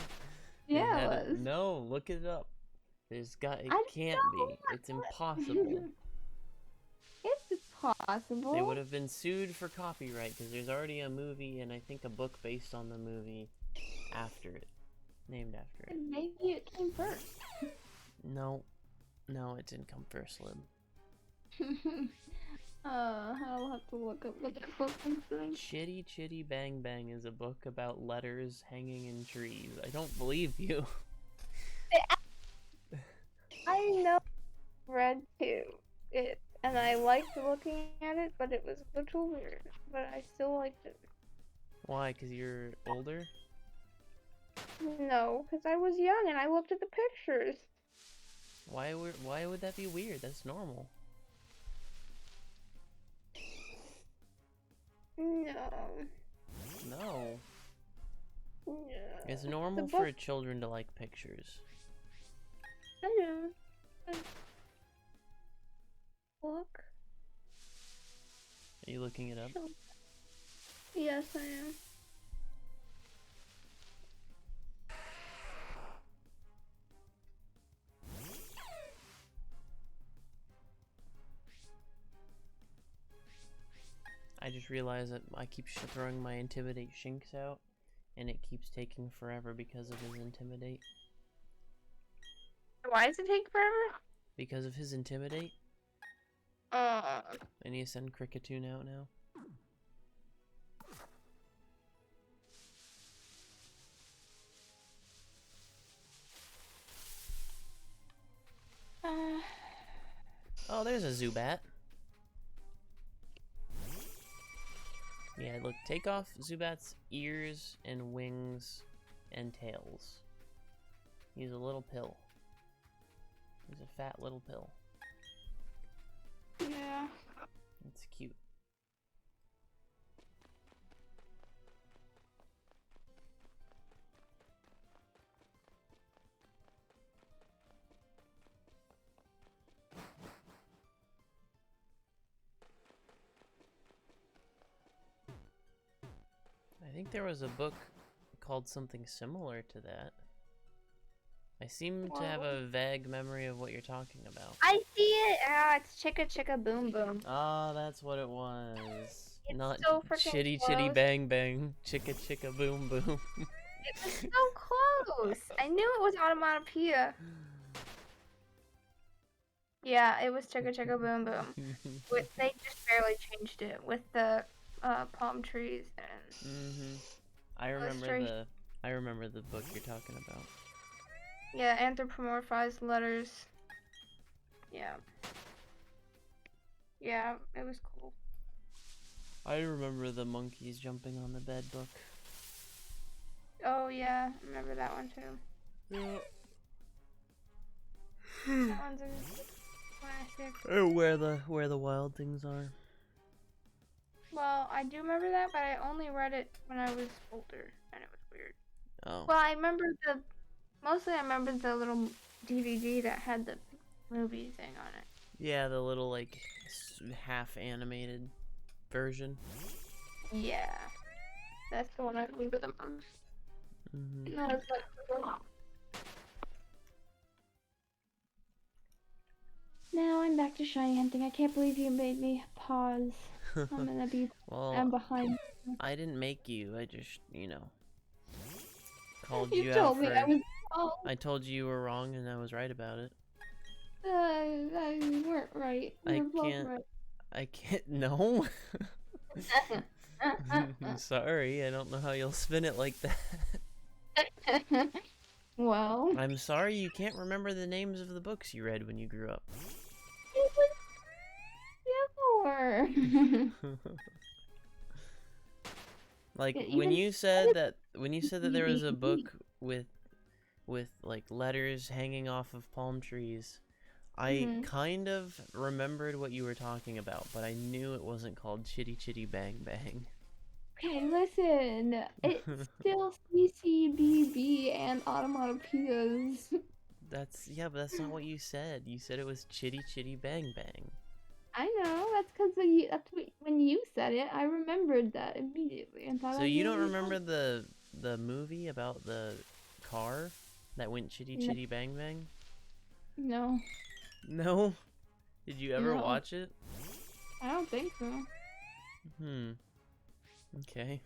Yeah, it was. No, look it up. It can't be. It's impossible. It's possible. They would have been sued for copyright, because there's already a movie and I think a book based on the movie after it. Named after it. Maybe it came first. No, it didn't come first, Lib. I'll have to look up what the book is. Chitty Bang Bang is a book about letters hanging in trees. I don't believe you. I know read it, and I liked looking at it, but it was a little weird. But I still liked it. Why? Because you're older? No, because I was young and I looked at the pictures. Why would that be weird? That's normal. No. No. No. It's normal for children to like pictures. I know. Look. Are you looking it up? Yes, I am. I just realized that I keep throwing my Intimidate Shinx out, and it keeps taking forever because of his Intimidate. Why does it take forever? Because of his Intimidate? I need to send Kricketune out now. Oh, there's a Zubat. Yeah, look, take off Zubat's ears and wings and tails. He's a little pill. He's a fat little pill. Yeah. It's cute. I think there was a book called something similar to that. I seem to have a vague memory of what you're talking about. I see it! Ah, it's Chicka Boom Boom. Ah, that's what it was. It's Not so freaking Chitty Bang Bang, Chicka Boom Boom. It was so close! I knew it was Onomatopoeia. Yeah, it was Chicka Boom Boom. They just barely changed it with the palm trees and... I remember the book you're talking about. Yeah, anthropomorphized letters. Yeah. Yeah, it was cool. I remember the monkeys jumping on the bed book. Oh yeah, I remember that one too. Yeah. That one's a classic. Or where the wild things are. Well, I do remember that, but I only read it when I was older, and it was weird. Oh. Well, I remember mostly I remember the little DVD that had the movie thing on it. Yeah, the little, like, half animated version. Yeah. That's the one I remember the most. Mm-hmm. And that was like Now I'm back to shiny hunting. I can't believe you made me pause. I'm gonna be. I'm Well, behind. I didn't make you. I just, called You you out told me I for. was wrong. I told you were wrong and I was right about it. I weren't right. We I were both can't. right. I can't. No. Sorry, I don't know how you'll spin it like that. Well, I'm sorry you can't remember the names of the books you read when you grew up. it was similar. Like It when even you said that there was a book with like letters hanging off of palm trees, I Mhm. kind of remembered what you were talking about, but I knew it wasn't called Chitty Chitty Bang Bang. Okay, listen. It's still CCBB and onomatopoeias. But that's not what you said. You said it was Chitty Chitty Bang Bang. I know. That's because when you said it, I remembered that immediately and thought So I you knew don't what you remember the movie about the car that went Chitty meant. Chitty Bang Bang? No, No? Did you ever no, watch it? I don't think so. Hmm. Okay.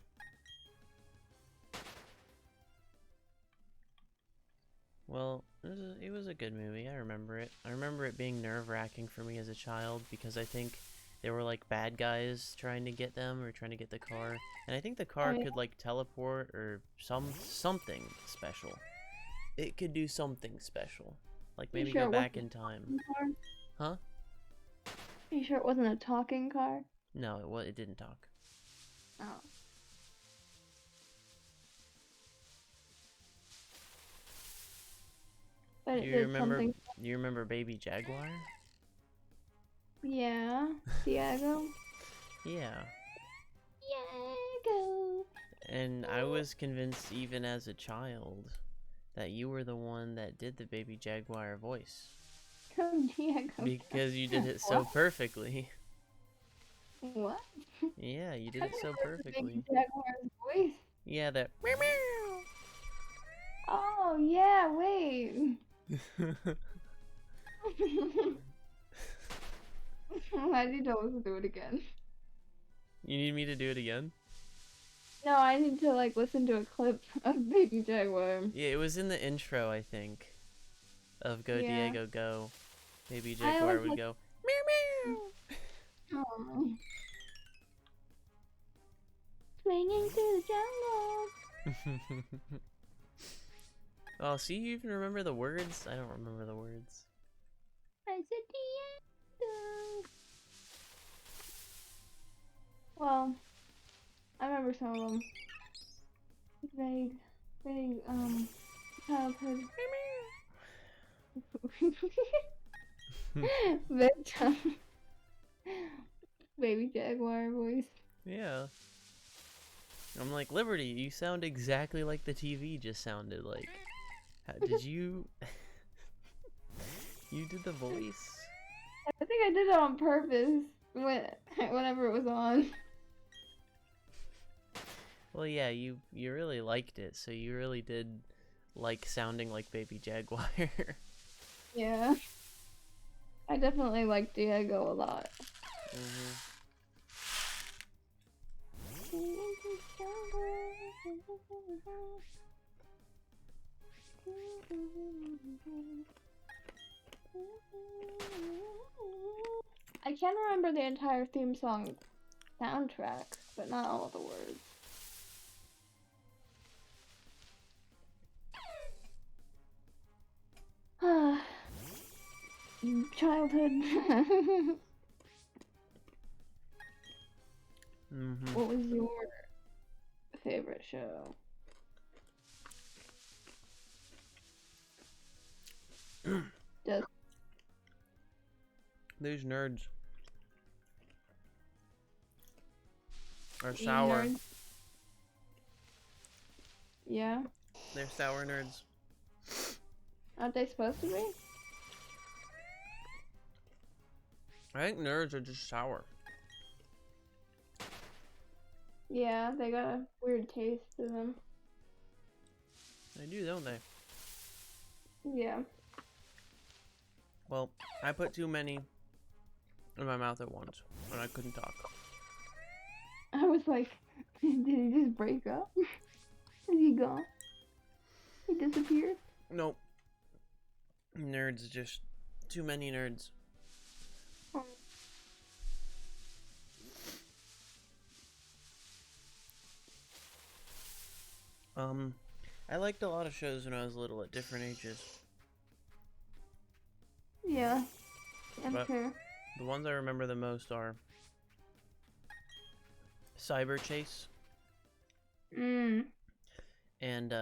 Well, it was a good movie. I remember it. I remember it being nerve-wracking for me as a child because I think there were like bad guys trying to get them or trying to get the car. And I think the Oh car yeah. could like teleport or something special. It could do something special. Like You maybe sure go it back wasn't in a time. talking car? Huh? You sure it wasn't a talking car? No, it didn't talk. Oh. But Do it you did remember something. you remember Baby Jaguar? Yeah, Diego. Yeah. Diego. And I was convinced even as a child that you were the one that did the Baby Jaguar voice. Come Diego. Because you did it so What? perfectly. What? Yeah, you did I it so never heard the Baby perfectly. Jaguar's voice. Yeah, that. Oh yeah, wait. I need to listen to it again. You need me to do it again? No, I need to like listen to a clip of Baby Jaguar. Yeah, it was in the intro, I think, of Go Yeah. Diego Go. Baby I Jaguar was would like, go. oh. Swinging through the jungle. Oh, see, you even remember the words? I don't remember the words. I said Diego. Well, I remember some of them. Vague, childhood. Bedtime. Baby Jaguar voice. Yeah. I'm like, Liberty, you sound exactly like the TV just sounded like. Did you... You did the voice? I think I did it on purpose whenever it was on. Well, yeah, you really liked it, so you really did like sounding like Baby Jaguar. Yeah. I definitely like Diego a lot. I can remember the entire theme song soundtrack, but not all the words. Childhood. What was your favorite show? Just These nerds are eating sour. nerds? Yeah? They're sour nerds. Aren't they supposed to be? I think nerds are just sour. Yeah, they got a weird taste to them. They do, don't they? Yeah. Well, I put too many in my mouth at once, and I couldn't talk. I was like, did he just break up? Is he gone? He disappeared? Nope. Nerds, just too many nerds. Oh. I liked a lot of shows when I was little at different ages. Yeah. I'm But sure. the ones I remember the most are Cyber Chase Mm. and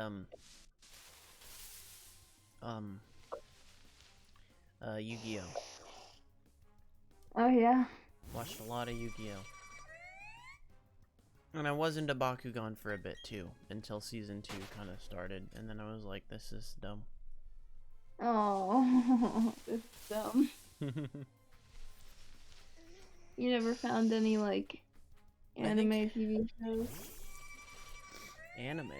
Yu-Gi-Oh. Oh yeah. Watched a lot of Yu-Gi-Oh. And I was into Bakugan for a bit too, until season 2 kind of started, and then I was like, this is dumb. Oh, it's dumb. You never found any like anime TV shows? Anime.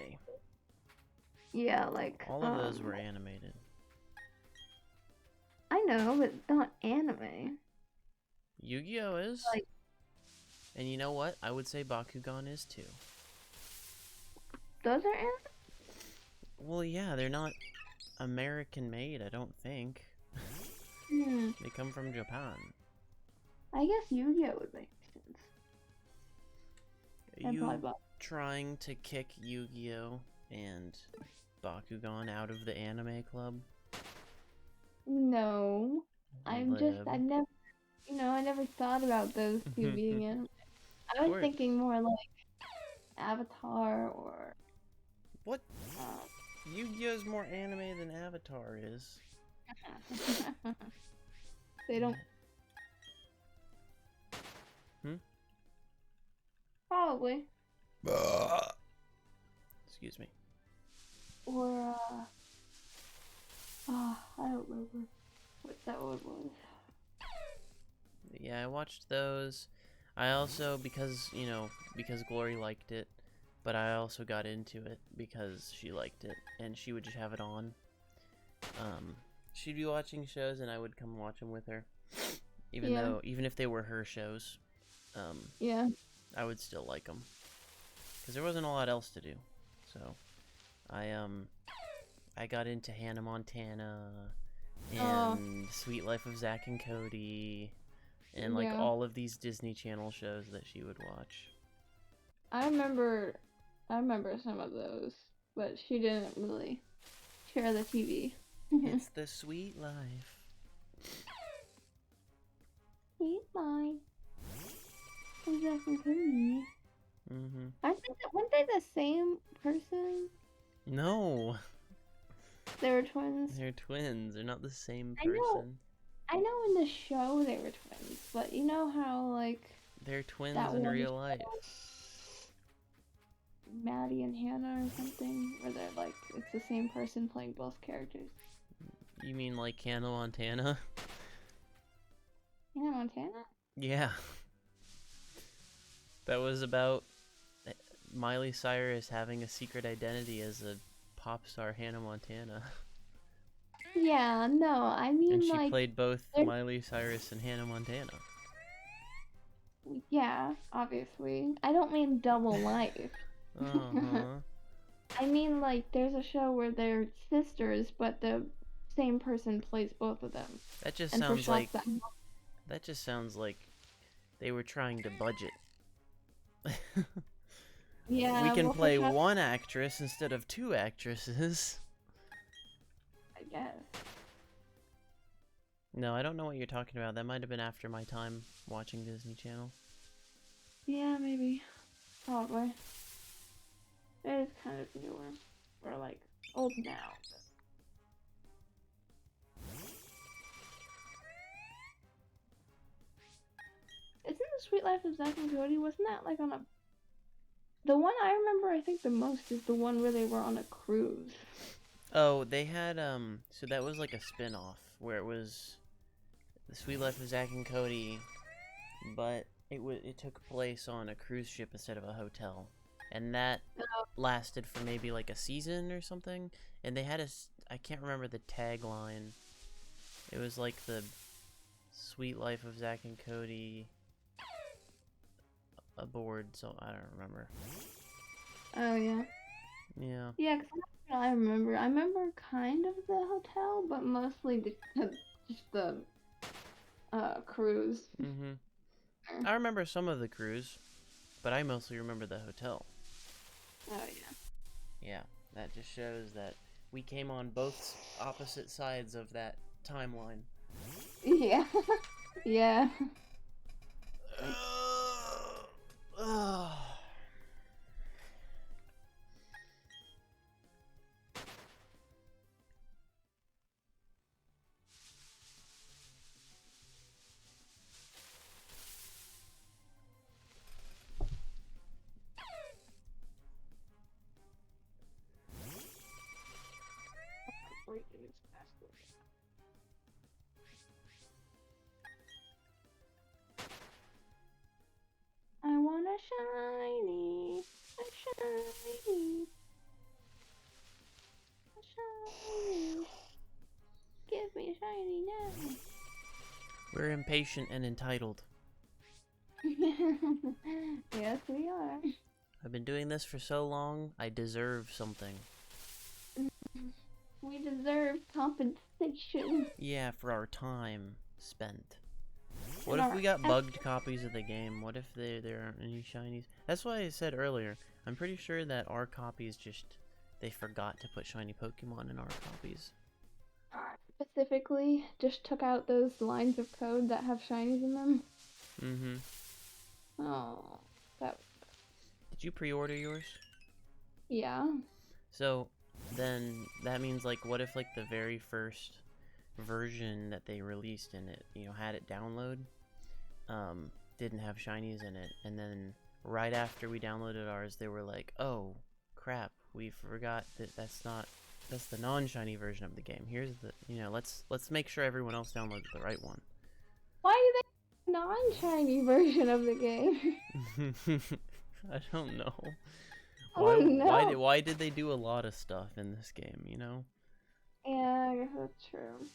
Yeah, like All of those were animated. I know, but not anime. Yu-Gi-Oh is. Like- And you know what? I would say Bakugan is too. Those are anime? Well, yeah, they're not American made, I don't think. Hmm. They come from Japan. I guess Yu-Gi-Oh would make sense. Are And you probably trying to kick Yu-Gi-Oh and Bakugan out of the anime club? No. I Lib. never, I never thought about those two being anime. I was course. thinking more like Avatar or. What? Uh, Yu-Gi-Oh's more anime than Avatar is. they don't. Hmm? Probably. Excuse me. Or, I don't remember what that one was. Yeah, I watched those. I also, because Glory liked it, but I also got into it because she liked it, and she would just have it on. She'd be watching shows, and I would come watch them with her, even if they were her shows. Yeah. I would still like them, because there wasn't a lot else to do. So, I got into Hannah Montana, and Sweet Life of Zack and Cody, and like all of these Disney Channel shows that she would watch. I remember some of those, but she didn't really share the TV. It's the sweet life. Sweet life. of Zack and Cody. Mm-hmm. Weren't they the same person? No. They were twins. They're twins. They're not the same I know. person. I know in the show they were twins, but you know how like They're twins that in one real show, life. Maddie and Hannah or something, where they're like it's the same person playing both characters. You mean like Hannah Montana? Hannah Montana? Yeah. That was about Miley Cyrus having a secret identity as a pop star Hannah Montana. Yeah, no, I mean And she like played both there's- Miley Cyrus and Hannah Montana. yeah, obviously. I don't mean double life. Uh-huh. I mean like there's a show where they're sisters, but the same person plays both of them. That just And for sounds like shots that just sounds like they were trying to budget. yeah, We can well, for play shots, one actress instead of two actresses. I guess. No, I don't know what you're talking about. That might have been after my time watching Disney Channel. Yeah, maybe. Probably. It is kind of newer. Or like old now. Isn't the Sweet Life of Zack and Cody? Wasn't that like on a? The one I remember, I think the most is the one where they were on a cruise. Oh, they had so that was like a spin-off where it was The Sweet Life of Zack and Cody, but it took place on a cruise ship instead of a hotel. And that lasted for maybe like a season or something, and they had I can't remember the tagline. It was like the Sweet Life of Zack and Cody aboard, so I don't remember. Oh, yeah. Yeah. Yeah, 'cause I remember. I remember kind of the hotel, but mostly just the cruise. Mm-hmm. I remember some of the cruise, but I mostly remember the hotel. Oh, yeah. Yeah, that just shows that we came on both opposite sides of that timeline. Yeah. Yeah. I want a shiny, a shiny, a shiny. Give me a shiny now. We're impatient and entitled. Yes, we are. I've been doing this for so long, I deserve something. We deserve compensation. Yeah, for our time spent. What And if our we got bugged copies of the game? What if there aren't any shinies? That's why I said earlier, I'm pretty sure that our copies just, they forgot to put shiny Pokemon in our copies. Specifically, just took out those lines of code that have shinies in them. Mm-hmm. Oh, that. Did you pre-order yours? Yeah. So, then, that means, like, what if, like, the very first version that they released in it, you know, had it download, didn't have shinies in it, and then right after we downloaded ours, they were like, oh, crap, we forgot that that's the non-shiny version of the game. Here's the, you know, let's make sure everyone else downloads the right one. Why do they have a non-shiny version of the game? I don't know. Oh, no. Why did they do a lot of stuff in this game, you know? Yeah, I guess that's true.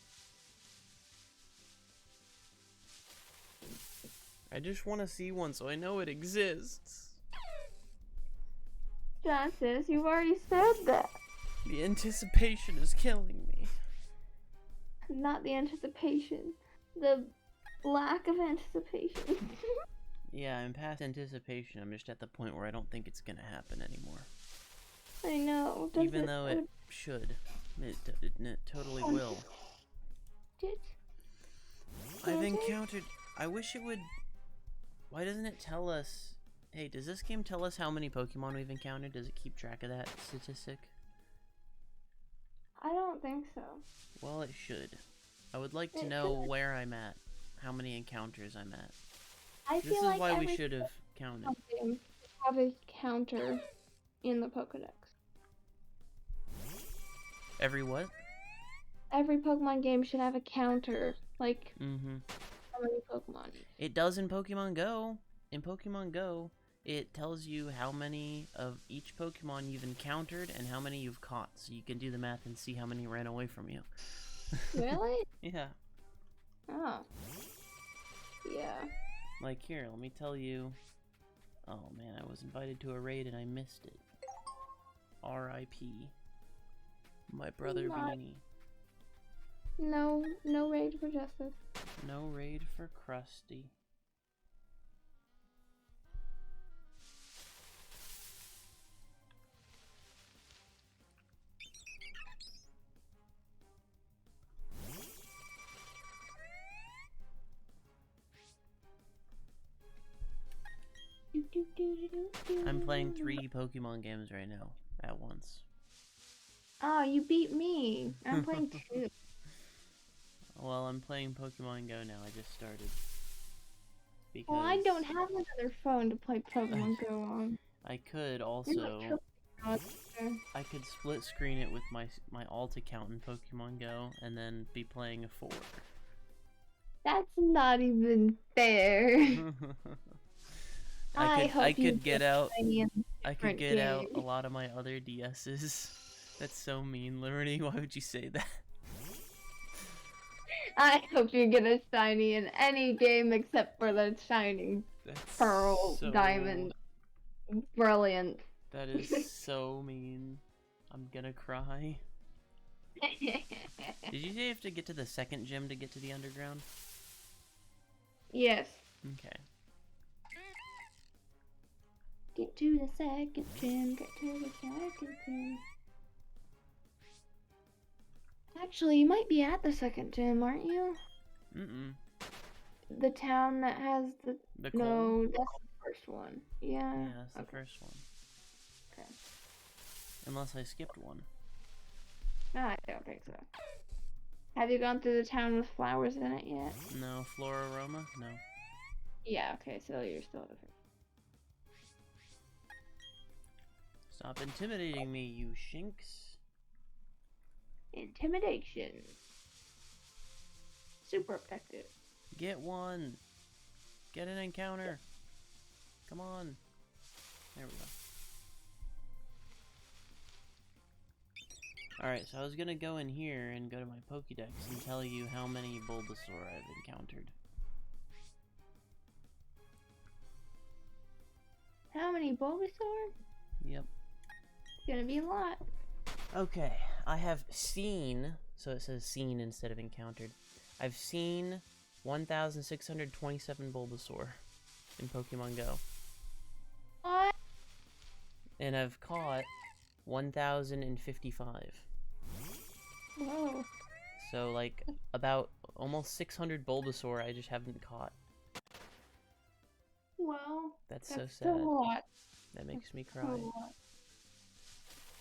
I just want to see one so I know it exists. Johnson, you've already said that. The anticipation is killing me. Not the anticipation. The lack of anticipation. Yeah, I'm past anticipation. I'm just at the point where I don't think it's gonna happen anymore. I know. Even though it should. It totally will. I've encountered... I wish it would... Why doesn't it tell us... Hey, does this game tell us how many Pokemon we've encountered? Does it keep track of that statistic? I don't think so. Well, it should. I would like to know where I'm at. How many encounters I'm at. This is why we should have counted. Have a counter in the Pokedex. Every what? Every Pokemon game should have a counter. Like, how many Pokemon. It does in Pokemon Go. In Pokemon Go, it tells you how many of each Pokemon you've encountered and how many you've caught. So you can do the math and see how many ran away from you. Really? Yeah. Oh. Yeah. Like, here, let me tell you. Oh man, I was invited to a raid and I missed it. R.I.P. My brother Beanie. No raid for Justice. No raid for Krusty. I'm playing 3 Pokemon games right now, at once. Oh, you beat me. I'm playing 2. Well, I'm playing Pokemon Go now. I just started. Because Well, I don't have another phone to play Pokemon Go on. I could also... I could split screen it with my alt account in Pokemon Go, and then be playing a 4. That's not even fair. I could get out a lot of my other DSs That's so mean, Liberty. Why would you say that? I hope you get a shiny in any game except for the shining That's pearl, so... diamond, brilliant. That is so mean. I'm gonna cry. Did you say you have to get to the second gym to get to the underground? Yes. Okay. Get to the second gym, get to the second gym. Actually, you might be at the second gym, aren't you? Mm-mm. The town that has the... The coal? No, that's the first one. Yeah. Yeah, that's the Okay. first one. Okay. Unless I skipped one. No, I don't think so. Have you gone through the town with flowers in it yet? No, Flora Aroma? No. Yeah, okay, so you're still at the first. Stop intimidating me, you shinks. Intimidation. Super effective. Get one. Get an encounter. Come on. There we go. Alright, so I was gonna go in here and go to my Pokédex and tell you how many Bulbasaur I've encountered. How many Bulbasaur? Yep. It's gonna be a lot. Okay, I have seen, so it says seen instead of encountered. I've seen 1,627 Bulbasaur in Pokemon Go. What? And I've caught 1,055. Whoa. So, like, about almost 600 Bulbasaur I just haven't caught. Well, That's so sad. still a lot. That makes me cry. A lot.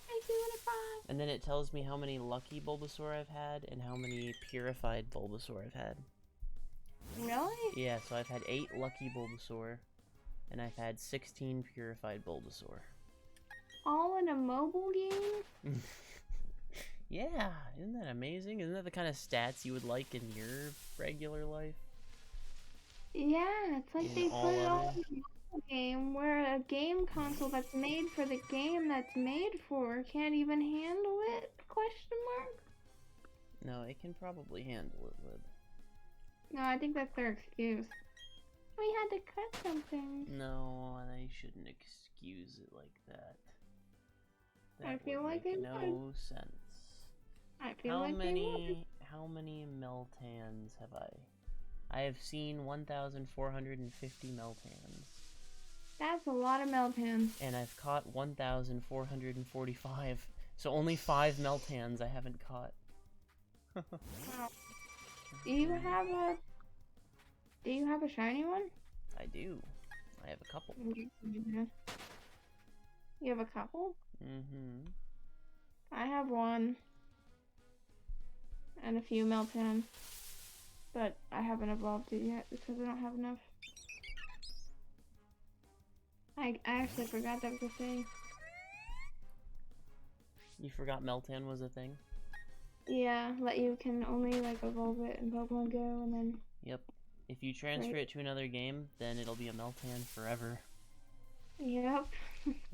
Makes me wanna cry. And then it tells me how many lucky Bulbasaur I've had and how many purified Bulbasaur I've had. Really? Yeah, so I've had 8 lucky Bulbasaur, and I've had 16 purified Bulbasaur. All in a mobile game? Yeah, isn't that amazing? Isn't that the kind of stats you would like in your regular life? Yeah, it's like In they all put it of all it? in a mobile game where a game console that's made for the game that's made for can't even handle it? Question mark? No, it can probably handle it, Lib. No, I think that's their excuse. We had to cut something. No, they shouldn't excuse it like that. That I feel would like make they no sense. I feel like they would. How many Meltans have I? I have seen 1,450 Meltans. That's a lot of Meltans. And I've caught 1,445. So only 5 Meltans I haven't caught. Wow. Do you have a shiny one? I do. I have a couple. You have a couple? Mm-hmm. I have one. And a few Meltan. But I haven't evolved it yet because I don't have enough. I actually forgot that was a thing. You forgot Meltan was a thing? Yeah, that you can only like evolve it in Pokemon Go and then... Yep. If you transfer it to another game, then it'll be a Meltan forever. Yep.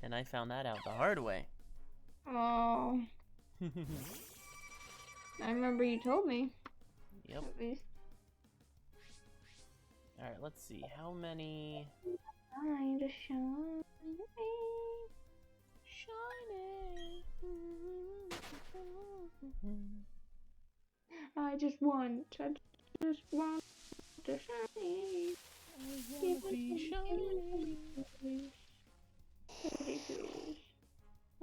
And I found that out the hard way. Oh. I remember you told me. Yep. At least. Alright, let's see. How many... Time to shine. Shiny. I just want to shine. Be shiny.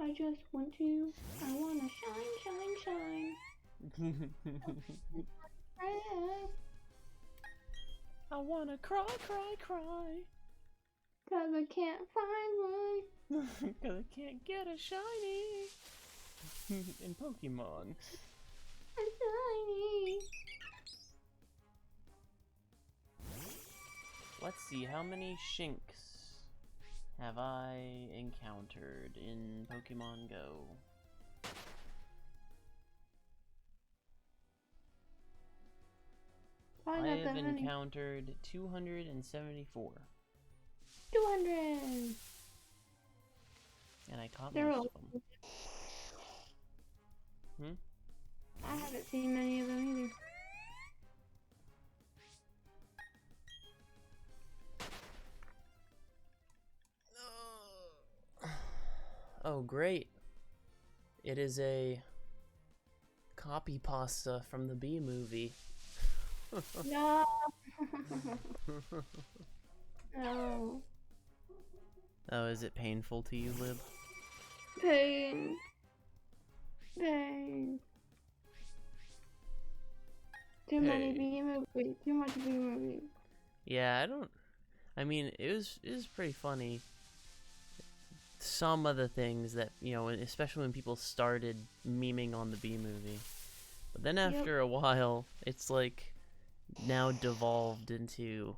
I just want to. I want to shine, shine, shine. I wanna cry, cry, cry. Cause I can't find one. Cause I can't get a shiny in Pokemon. A shiny. Let's see, how many Shinx have I encountered in Pokemon Go? I have encountered 274. 200. And I caught most of them. Hmm? I haven't seen many of them either. Oh, great. It is a copy pasta from the Bee movie. No. No. Oh, is it painful to you, Lib? Pain. Pain. Too many Pain. B movies. Too much B movies. Yeah, I mean, it was pretty funny. Some of the things that, you know, especially when people started memeing on the Bee movie. But then after a while, it's like now devolved into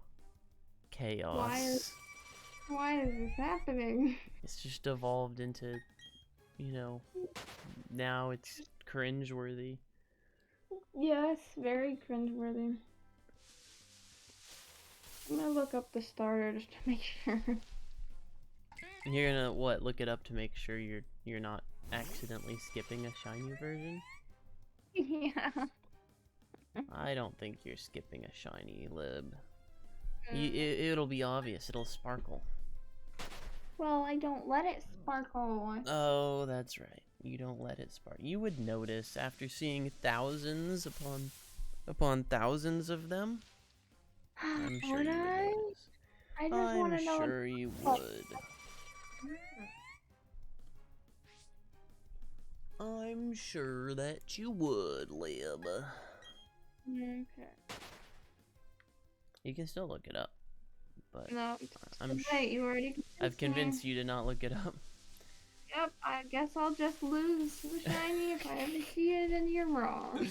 chaos. Why is this happening? It's just devolved into, you know, now it's cringeworthy. Yes, very cringeworthy. I'm gonna look up the starter just to make sure. You're gonna what? Look it up to make sure you're not accidentally skipping a shiny version? Yeah. I don't think you're skipping a shiny, Lib. It'll be obvious. It'll sparkle. Well, I don't let it sparkle. Oh, that's right. You don't let it spark. You would notice after seeing thousands upon thousands of them. I'm sure Would you would I? notice. I just want to know. I'm sure you would. I'm sure that you would, Lib. Okay. You can still look it up, but No. I'm Wait, you already. I've convinced you to not look it up. Yep. I guess I'll just lose the shiny if I ever see it, and you're wrong.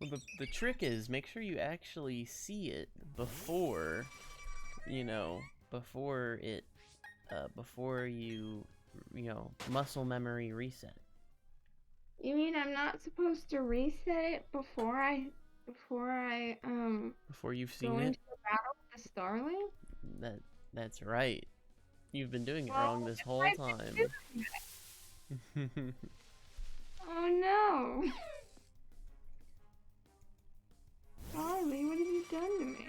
Well, the trick is make sure you actually see it before, you know, before it, before you know, muscle memory reset. You mean I'm not supposed to reset it before I Before you've go seen it. into the battle with the Starling? That's right. You've been doing it Well, wrong this whole I've been time. Oh no! Charlie, what have you done to me?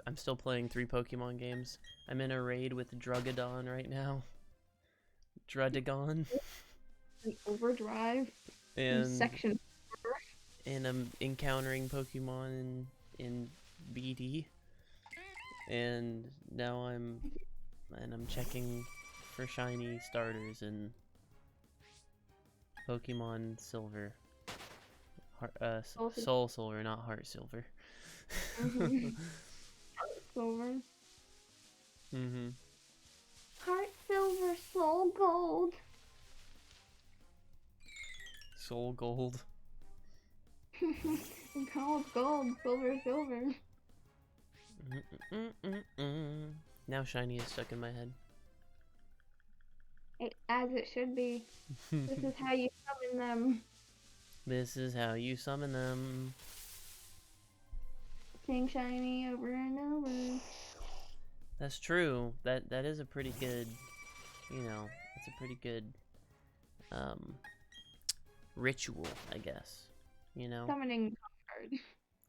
I'm still playing 3 Pokemon games. I'm in a raid with Drugadon right now. Drudagon. An overdrive in And section 4. and I'm encountering Pokemon in BD. And now I'm checking for shiny starters in Pokemon Silver. Soul Silver, not Heart Silver. Silver. Mhm. Heart Silver, Soul Gold. Soul Gold. Gold, gold, silver, silver. Now shiny is stuck in my head. As it should be. This is how you summon them. This is how you summon them. Sing shiny over and over. That's true. That is a pretty good, you know, it's a pretty good ritual, I guess. You know, Summoning card.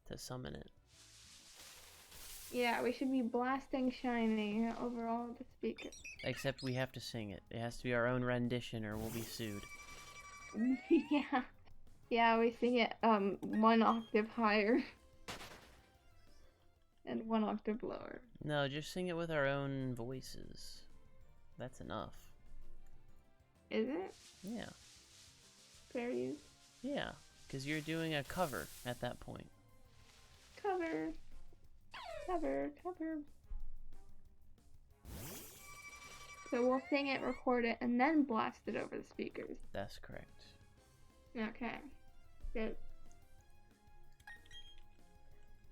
to summon it. Yeah, we should be blasting shiny over all the speakers. Except we have to sing it. It has to be our own rendition or we'll be sued. Yeah. Yeah, we sing it 1 octave higher. And 1 octave lower. No, just sing it with our own voices. That's enough. Is it? Yeah. Fair use. Yeah, because you're doing a cover at that point. Cover. Cover. Cover. So we'll sing it, record it, and then blast it over the speakers. That's correct. Okay. Good.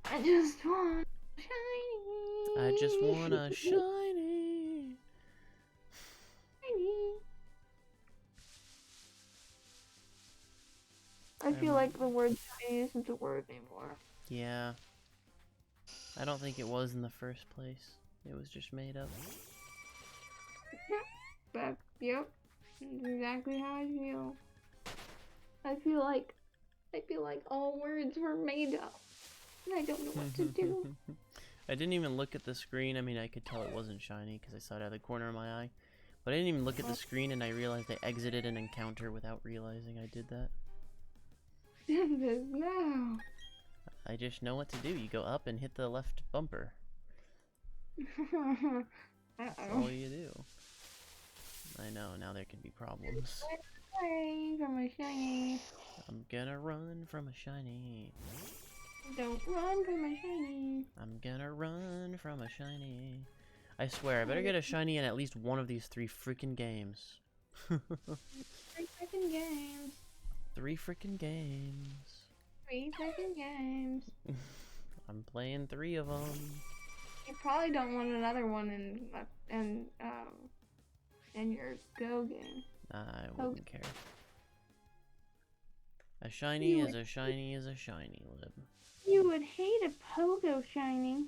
I just want shiny. I just want a shiny. Shiny. I feel like the word shiny isn't a word anymore. Yeah. I don't think it was in the first place. It was just made up. But, yep. That's exactly how I feel. I feel like all words were made up, and I don't know what to do. I didn't even look at the screen. I mean, I could tell it wasn't shiny because I saw it out of the corner of my eye. But I didn't even look at the screen, and I realized I exited an encounter without realizing I did that. No. I just know what to do. You go up and hit the left bumper. That's all you do. I know, now there can be problems. Away from a shiny. I'm gonna run from a shiny. Don't run from a shiny. I'm gonna run from a shiny. I swear, I better get a shiny in at least one of these 3 freaking games. 3 freaking games. 3 freaking games. 3 freaking games. I'm playing 3 of them. You probably don't want another one in your Go game. I wouldn't care. A shiny is a shiny is a shiny, Lib. You would hate a Pogo shiny.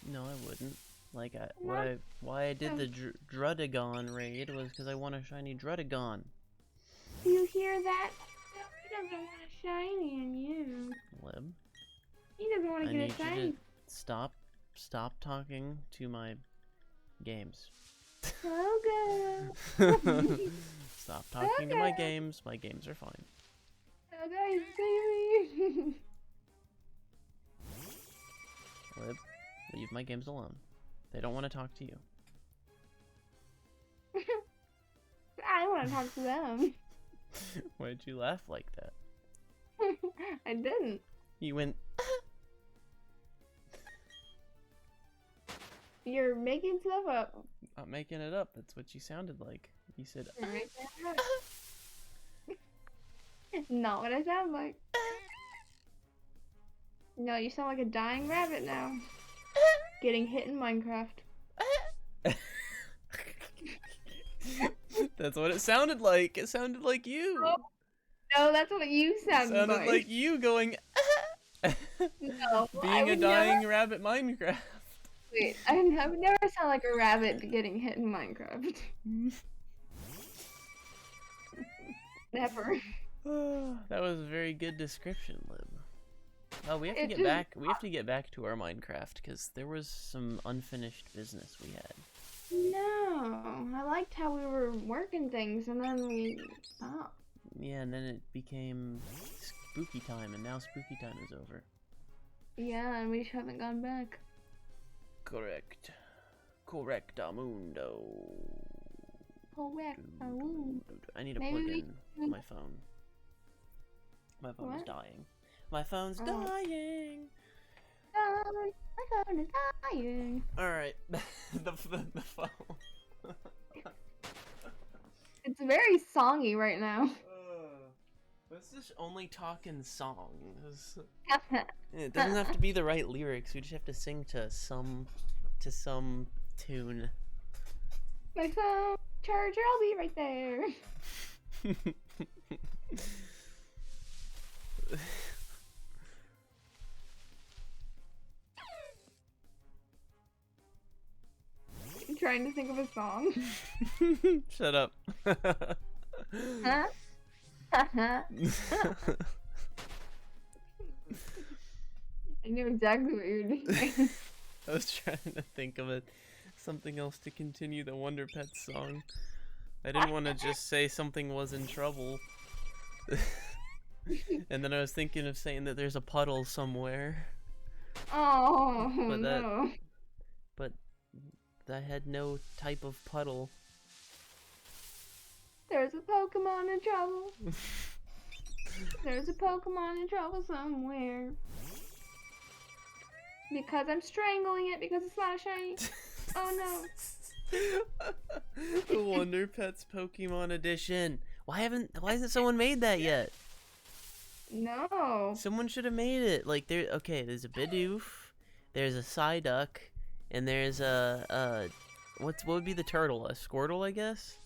No, I wouldn't. Like, why I did the Drudagon raid was because I want a shiny Drudagon. You hear that? He doesn't want a shiny in you. Lib. He doesn't want to get a shiny. You to stop talking to my games. Pogo. Stop talking to my games. My games are fine. Pogo, baby. Lib, leave my games alone. They don't want to talk to you. I want to talk to them. Why'd you laugh like that? I didn't. You went. You're making stuff up. Not making it up. That's what you sounded like. You said. You're making it up. It's not what I sound like. No, you sound like a dying rabbit now. Getting hit in Minecraft. That's what it sounded like. It sounded like you. No, that's what you sounded like. Sounded like you going. No, Being a dying rabbit Minecraft. Wait, I would never sound like a rabbit getting hit in Minecraft. Never. That was a very good description, Lib. Oh, we have to get back. We have to get back to our Minecraft because there was some unfinished business we had. No, I liked how we were working things, and then we stopped. Yeah, and then it became spooky time, and now spooky time is over. Yeah, and we haven't gone back. Correct. Correctamundo. Correct. I need to plug in my phone. My phone is dying. My phone's dying. My phone is dying. Alright. the phone. It's very songy right now. What's this only talking song? It doesn't have to be the right lyrics. We just have to sing to some tune. My phone charger, I'll be right there. I'm trying to think of a song. Shut up. Huh? I knew exactly what you were doing. I was trying to think of something else to continue the Wonder Pets song. I didn't want to just say something was in trouble. And then I was thinking of saying that there's a puddle somewhere. Oh, But no. But that had no type of puddle. There's a Pokemon in trouble. There's a Pokemon in trouble somewhere. Because I'm strangling it because it's not a shiny. Oh no. The Wonder Pets Pokemon Edition. Why hasn't someone made that yet? No. Someone should have made it. Like there's a Bidoof, there's a Psyduck, and there's what would be the turtle? A Squirtle, I guess?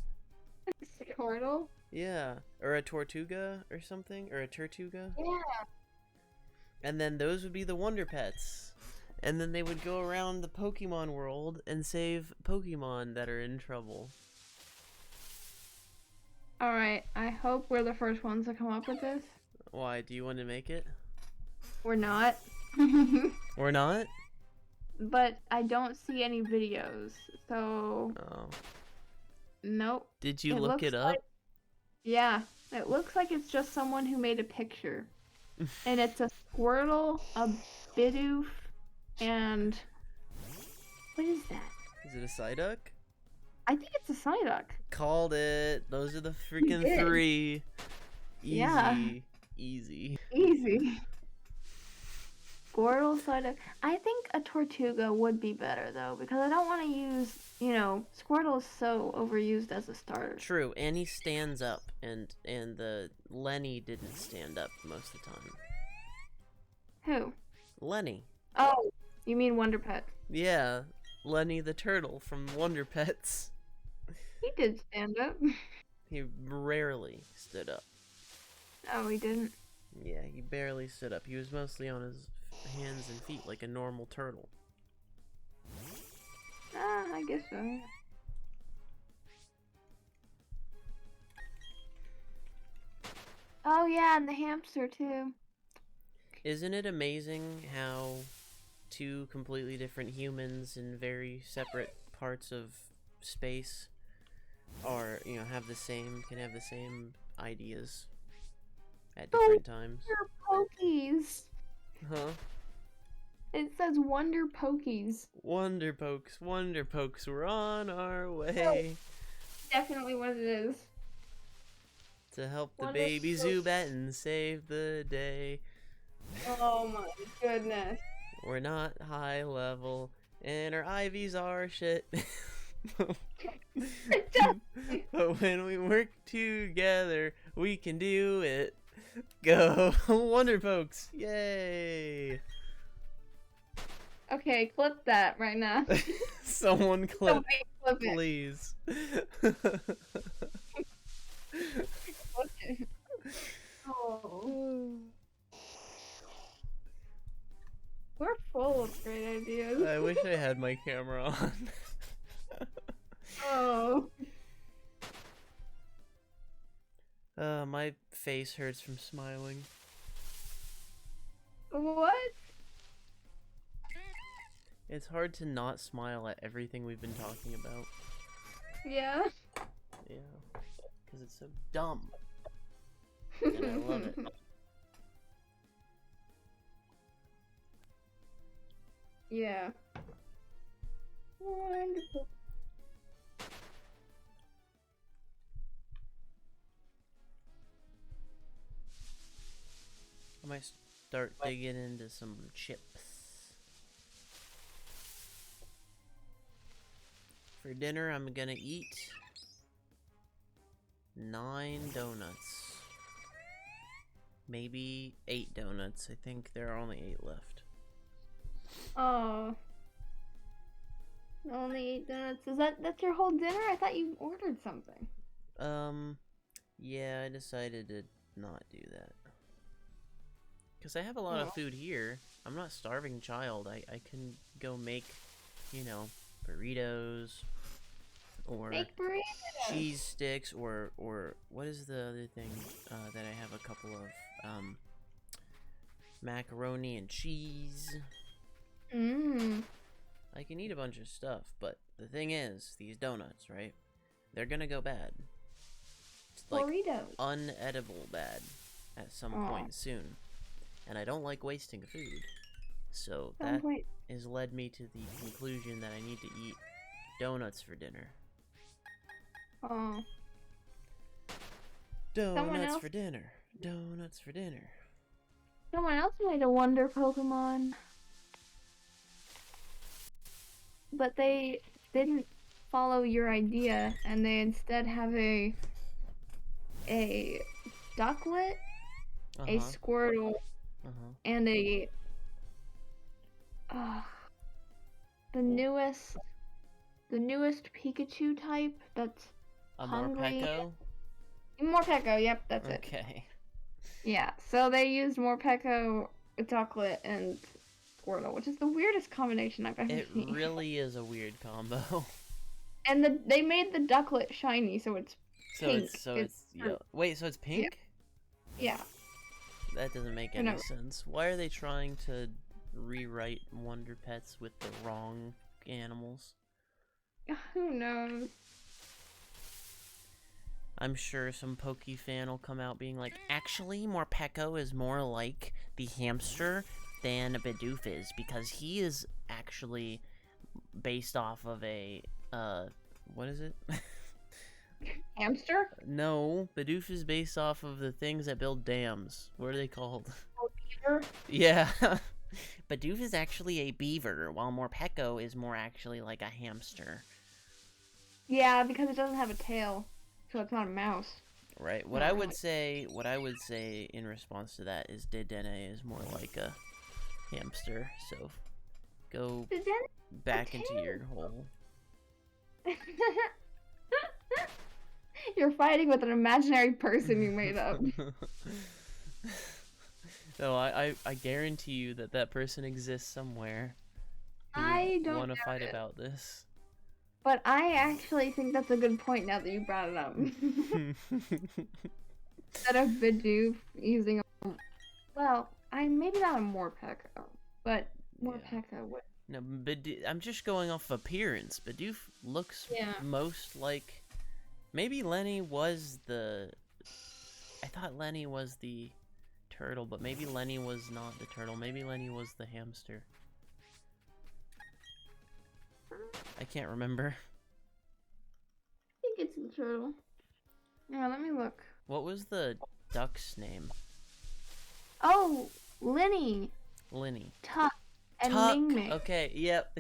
Squirtle? Yeah. Or a Tortuga or something? Or a Turtuga? Yeah. And then those would be the Wonder Pets. And then they would go around the Pokemon world and save Pokemon that are in trouble. Alright, I hope we're the first ones to come up with this. Why? Do you want to make it? We're not. We're not? But I don't see any videos, so Oh. nope. Did you It look looks it up? like- Yeah, it looks like it's just someone who made a picture. And it's a Squirtle, a Bidoof, and... What is that? Is it a Psyduck? I think it's a Psyduck. Called it. Those are the freaking did. 3. Easy. Yeah. Easy. Easy. Squirtle, Psyduck. I think a Tortuga would be better, though, because I don't want to use, Squirtle is so overused as a starter. True, and he stands up, and the Lenny didn't stand up most of the time. Who? Lenny. Oh, you mean Wonder Pet. Yeah, Lenny the turtle from Wonder Pets. He did stand up. He rarely stood up. Oh, he didn't. Yeah, he barely stood up. He was mostly on his hands and feet like a normal turtle. I guess so, yeah. Oh, yeah, and the hamster, too. Isn't it amazing how two completely different humans in very separate parts of space are, can have the same ideas at different times? Wonder Pokies. Huh? It says Wonder Pokies. Wonder Pokes, we're on our way Definitely what it is. to help the Wonder baby Pokes. Zubat and save the day. Oh my goodness. We're not high level, and our IVs are shit. But when we work together, we can do it. Go Wonder Pokes! Yay! Okay, clip that right now. Someone clip, Somebody clip it. please. Okay. Oh. We're full of great ideas. I wish I had my camera on. Oh. My face hurts from smiling. What? It's hard to not smile at everything we've been talking about. Yeah. Yeah. Because it's so dumb. And I love it. Yeah. Wonderful. I might start digging into some chips. For dinner, I'm gonna eat 9 donuts. Maybe 8 donuts. I think there are only 8 left. Oh. Only 8 donuts. That's your whole dinner? I thought you ordered something. Yeah, I decided to not do that. Because I have a lot of food here. I'm not a starving child. I can go make, burritos. Or Make burritos. cheese sticks. Or what is the other thing that I have a couple of? Macaroni and cheese. Mmm. I can eat a bunch of stuff, but the thing is, these donuts, right? They're gonna go bad. It's like Burritos. unedible bad at some point soon. And I don't like wasting food. So that has led me to the conclusion that I need to eat donuts for dinner. Oh. Donuts for dinner. Donuts for dinner. Someone else made a Wonder Pokemon. But they didn't follow your idea, and they instead have a Ducklet, a Squirtle, and a the newest Pikachu type that's A hungry. Morpeko? Morpeko, yep, that's it. Okay. Yeah, so they used Morpeko, Ducklet, and Squirtle, which is the weirdest combination I've ever seen. It really is a weird combo. And they made the Ducklet shiny, so it's pink. So it's Yeah. Wait, so it's pink? Yeah. That doesn't make I any know. sense. Why are they trying to rewrite Wonder Pets with the wrong animals? Who knows? I'm sure some Pokey fan will come out being like, actually, Morpeko is more like the hamster than Bidoof is, because he is actually based off of a, what is it? Hamster? No, Bidoof is based off of the things that build dams. What are they called? Beaver? Yeah. Bidoof is actually a beaver, while Morpeko is more actually like a hamster. Yeah, because it doesn't have a tail, so it's not a mouse. Right. What I would say in response to that is Dedenne is more like a hamster. So go Is that back into tail? your hole. You're fighting with an imaginary person you made up. No, I guarantee you that that person exists somewhere. I don't want to doubt fight it. about this. But I actually think that's a good point now that you brought it up. Instead of Bidoof using a... Well, maybe not a Morpeko, but Morpeko would... No, I'm just going off appearance. Bidoof looks Yeah. most like... Maybe Lenny was the... I thought Lenny was the turtle, but maybe Lenny was not the turtle. Maybe Lenny was the hamster. I can't remember. I think it's the turtle. Yeah, let me look. What was the duck's name? Oh, Lenny, Lenny. Tuck, and Tuck. Ming Ming. Okay, yep.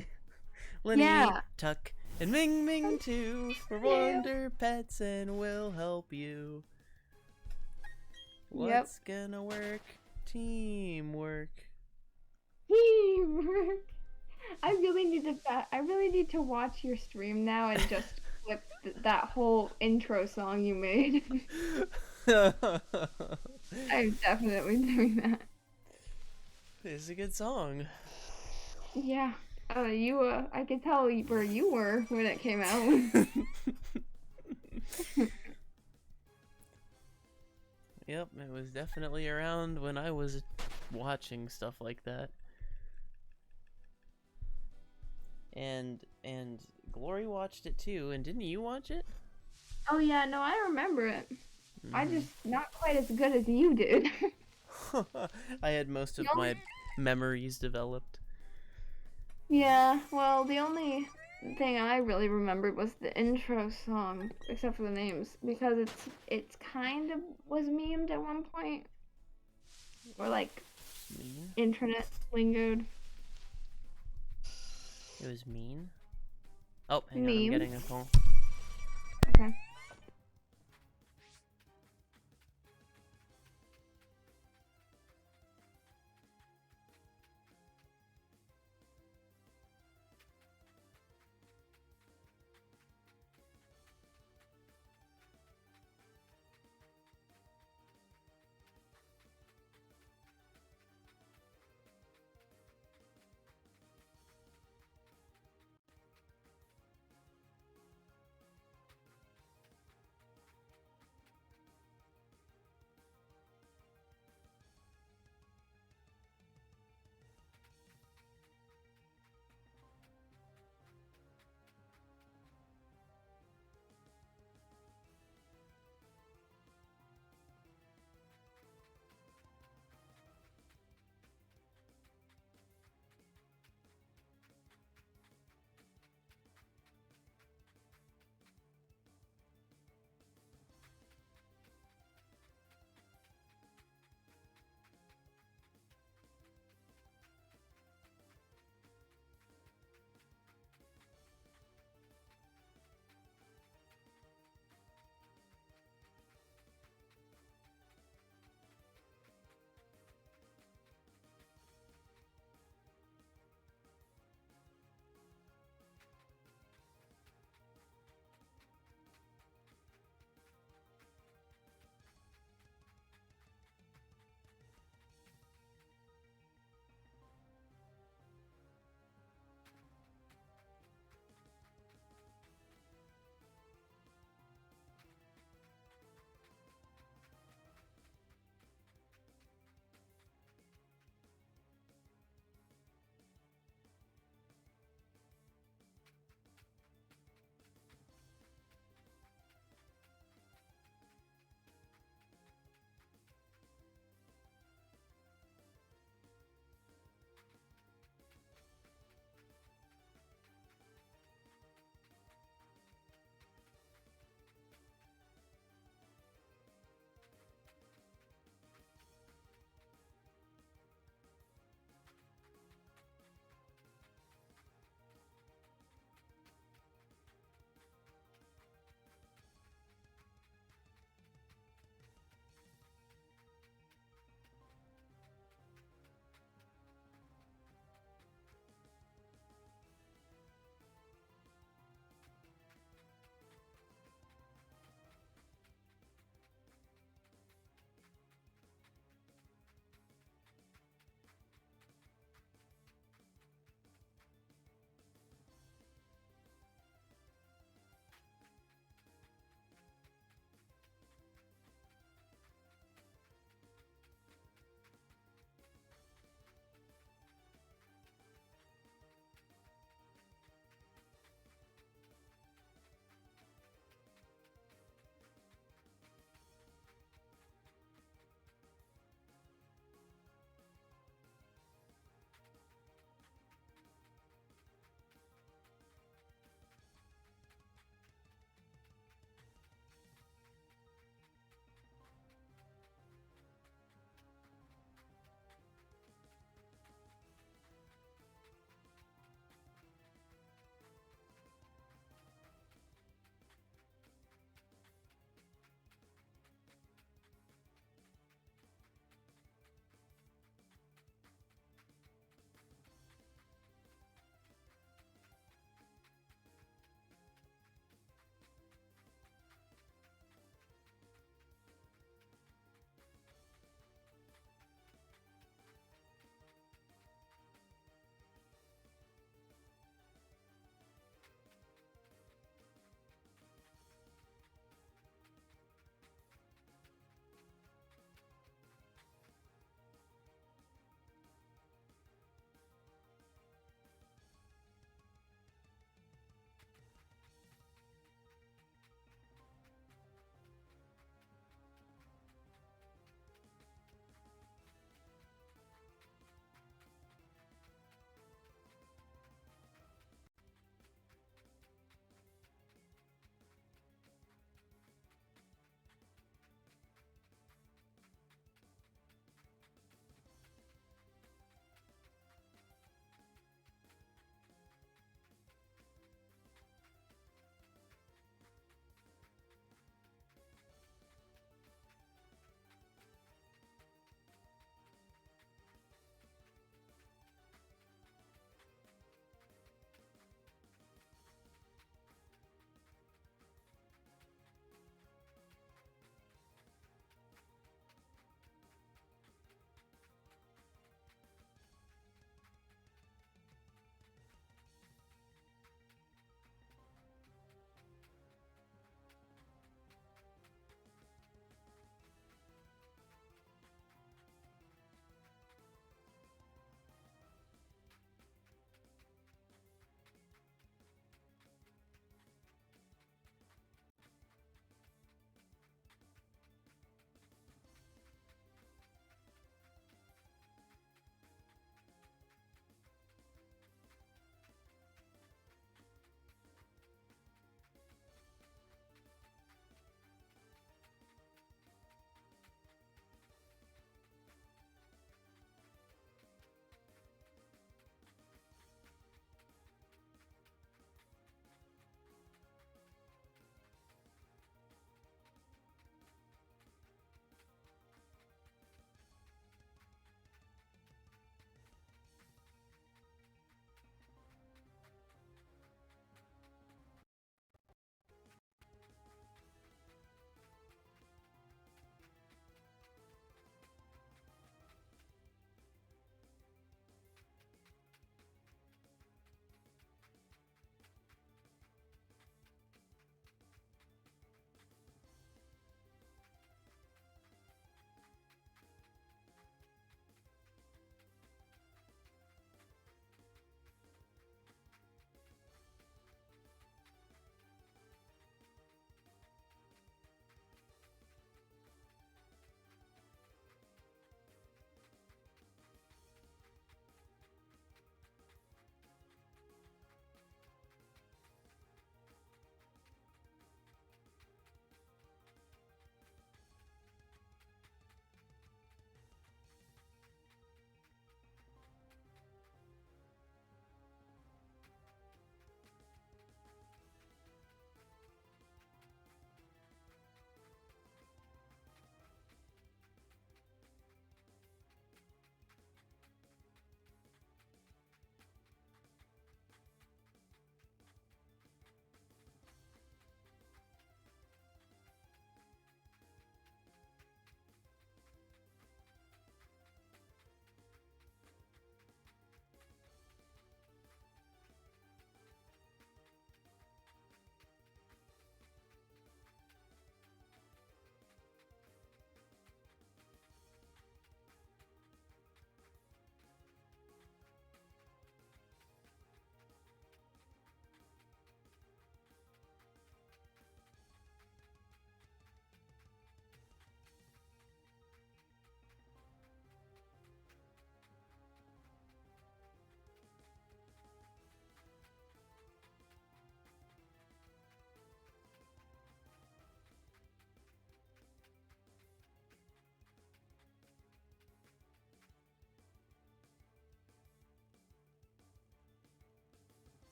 Lenny, Yeah. Tuck, and Ming Ming too. We're Yeah. Wonder Pets and we'll help you. Yep. What's gonna work? Teamwork. Teamwork. I really need to watch your stream now and just flip that whole intro song you made. I'm definitely doing that. It's a good song. Yeah. I could tell where you were when it came out. Yep, it was definitely around when I was watching stuff like that. And Glory watched it too, and didn't you watch it? Oh yeah, no, I remember it. I Mhm. just not quite as good as you did. I had most of The only- my memories developed. Yeah, well, the only thing I really remembered was the intro song, except for the names, because it's kind of was memed at one point, or like Mean? internet lingoed. It was mean? Oh, hang on, I'm Meme. getting a call. Okay.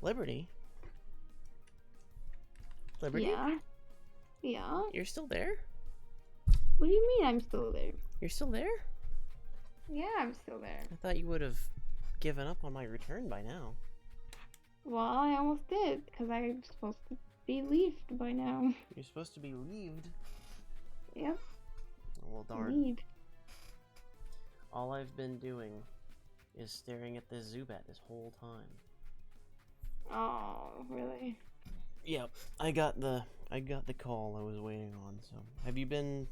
Liberty? Liberty? Yeah. Yeah. You're still there? What do you mean I'm still there? You're still there? Yeah, I'm still there. I thought you would have given up on my return by now. Well, I almost did, because I'm supposed to be leaved by now. You're supposed to be leaved. Yep. Well, darn. Leave. All I've been doing is staring at this Zubat this whole time. Oh, really? Yep, I got the call I was waiting on. So, have you been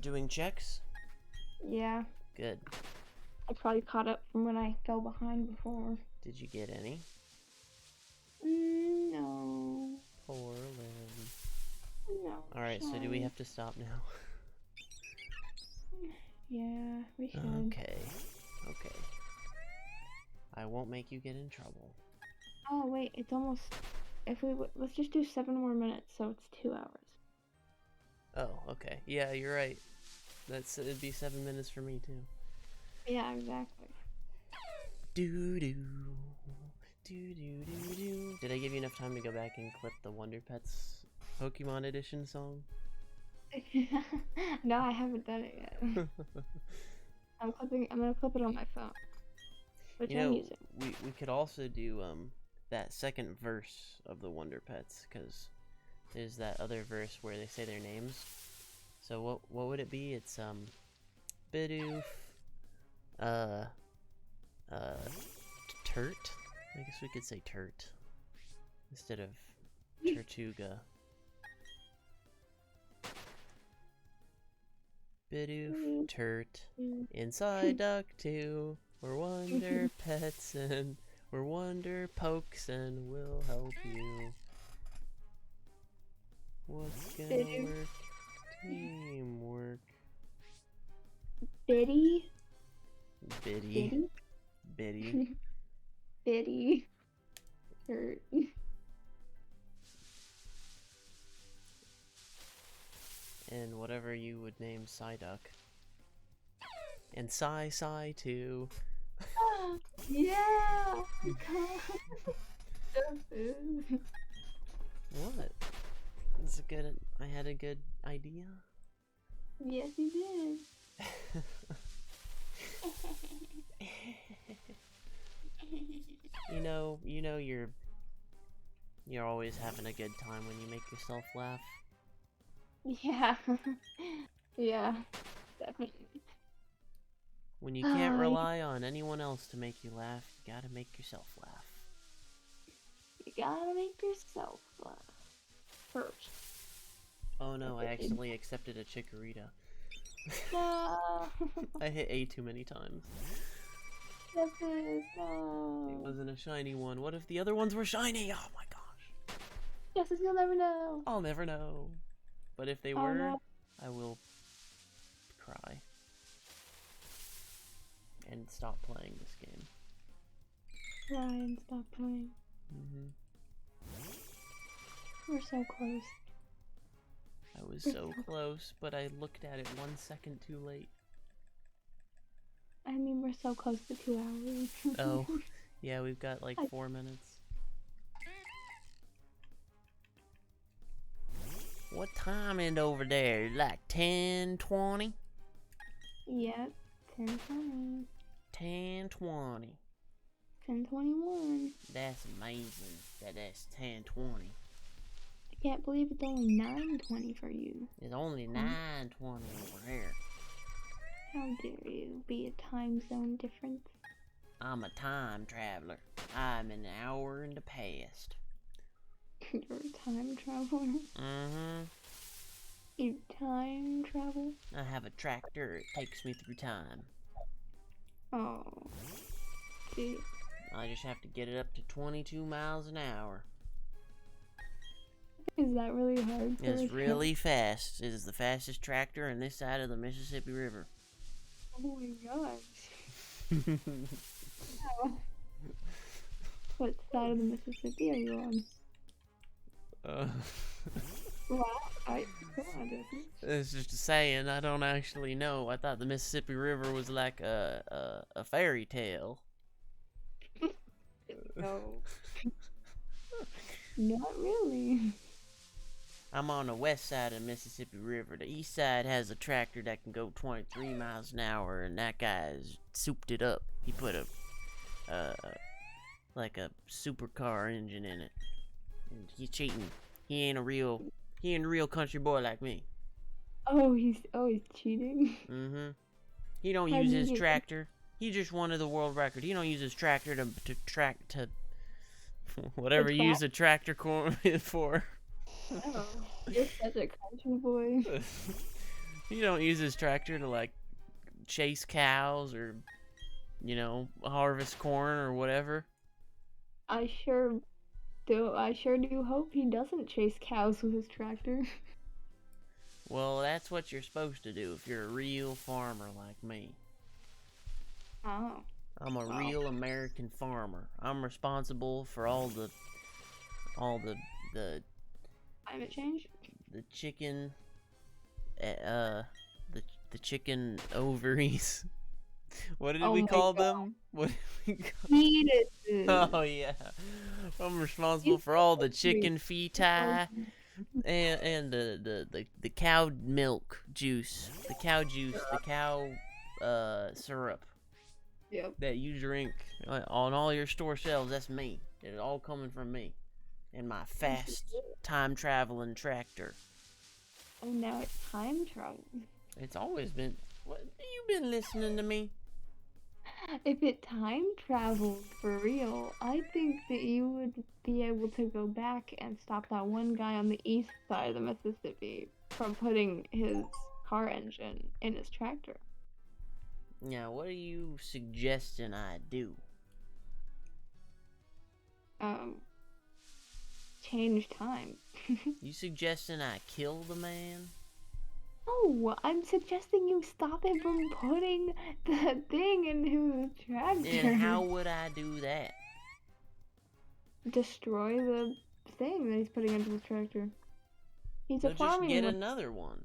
doing checks? Yeah. Good. I probably caught up from when I fell behind before. Did you get any? No. Poor Lynn. No. All right, so do we sorry. have to stop now? Yeah, we should. Okay. Okay. I won't make you get in trouble. Oh wait, it's almost. If we let's just do 7 more minutes, so it's 2 hours. Oh, okay. Yeah, you're right. It'd be 7 minutes for me too. Yeah, exactly. Do do do do do do. Did I give you enough time to go back and clip the Wonder Pets Pokemon Edition song? No, I haven't done it yet. I'm gonna clip it on my phone, which You I'm know, using. we could also do that second verse of the Wonder Pets, because there's that other verse where they say their names. So what would it be? It's Bidoof, Turt. I guess we could say Turt instead of Tortuga. Bidoof, Turt, inside Duck 2. We're Wonder Pets and we're Wonder Pokes and we'll help you. What's gonna Bidoof. work? Teamwork. Biddy? Biddy. Biddy. Biddy. Hurt. And whatever you would name Psyduck. And Psy too. Yeah! What? That's a good. I had a good idea. Yes, you did. You know you're always having a good time when you make yourself laugh. Yeah. Yeah, definitely. When you can't rely on anyone else to make you laugh, you gotta make yourself laugh. You gotta make yourself laugh first. Oh no, I accidentally accepted a Chikorita. No. I hit A too many times. Justice, no. It wasn't a shiny one. What if the other ones were shiny? Oh my gosh. Justice, you'll never know. I'll never know. But if they Oh, were, no. I will cry. And stop playing this game. Ryan, stop playing. We're so close. I was so close, but I looked at it 1 second too late. I mean, we're so close to 2 hours. Oh, yeah, we've got like 4 minutes. What time is it over there? Like 10:20? Yep, 10:20. 10:20. 10:21. That's amazing that that's 10:20. I can't believe it's only 9:20 for you. It's only 9:20 over here. How dare you be a time zone difference? I'm a time traveler. I'm an hour in the past. You're a time traveler. You time travel? I have a tractor. It takes me through time. Oh. Dude. I just have to get it up to 22 miles an hour. Is that really hard? It's really fast. It is the fastest tractor on this side of the Mississippi River. Oh my gosh. Wow. What side of the Mississippi are you on? Wow. Come on, Jesse. It's just a saying. I don't actually know. I thought the Mississippi River was like a fairy tale. So, not really. I'm on the west side of the Mississippi River. The east side has a tractor that can go 23 miles an hour, and that guy's souped it up. He put uh, like a supercar engine in it. And he's cheating. He ain't a real country boy like me. He's cheating. Mm-hmm. He don't How'd use you his get- tractor. He just wanted the world record. He don't use his tractor to whatever you use a tractor for. Oh, you're such a country boy. He don't use his tractor to like chase cows or harvest corn or whatever. I sure do hope he doesn't chase cows with his tractor. Well, that's what you're supposed to do if you're a real farmer like me. Oh. I'm a Wow. real American farmer. I'm responsible for all the Climate change? chicken the chicken ovaries. What did Oh we my call God. them? What did we call Fetuses. Oh yeah. I'm responsible for all the chicken feti and the cow milk juice, the cow syrup Yep. that you drink on all your store shelves. That's me. It's all coming from me and my fast time traveling tractor. Oh, now it's time travel. It's always been. What? You been listening to me? If it time traveled for real, I think that you would be able to go back and stop that one guy on the east side of the Mississippi from putting his car engine in his tractor. Now, what are you suggesting I do? Change time. You suggesting I kill the man? No, I'm suggesting you stop him from putting the thing into his tractor. And how would I do that? Destroy the thing that he's putting into his tractor. He's So a just farming get man. another one.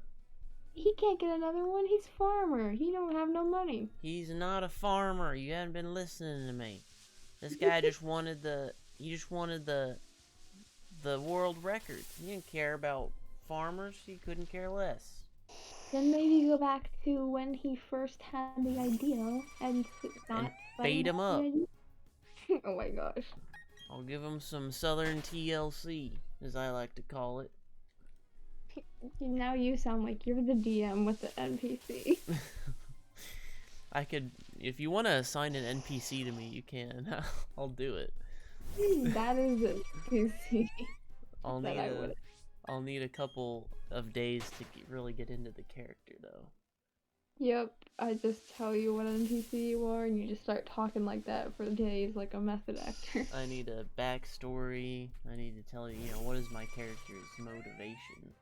He can't get another one. He's a farmer. He don't have no money. He's not a farmer. You haven't been listening to me. This guy just wanted the world record. He didn't care about farmers. He couldn't care less. Then maybe go back to when he first had the idea and not bait him up. Oh my gosh. I'll give him some Southern TLC, as I like to call it. Now you sound like you're the DM with the NPC. I could, if you want to assign an NPC to me, you can. I'll do it. That is a NPC. I'll That need I would. I'll need a couple of days to really get into the character, though. Yep, I just tell you what NPC you are, and you just start talking like that for days, like a method actor. I need a backstory. I need to tell you, what is my character's motivation.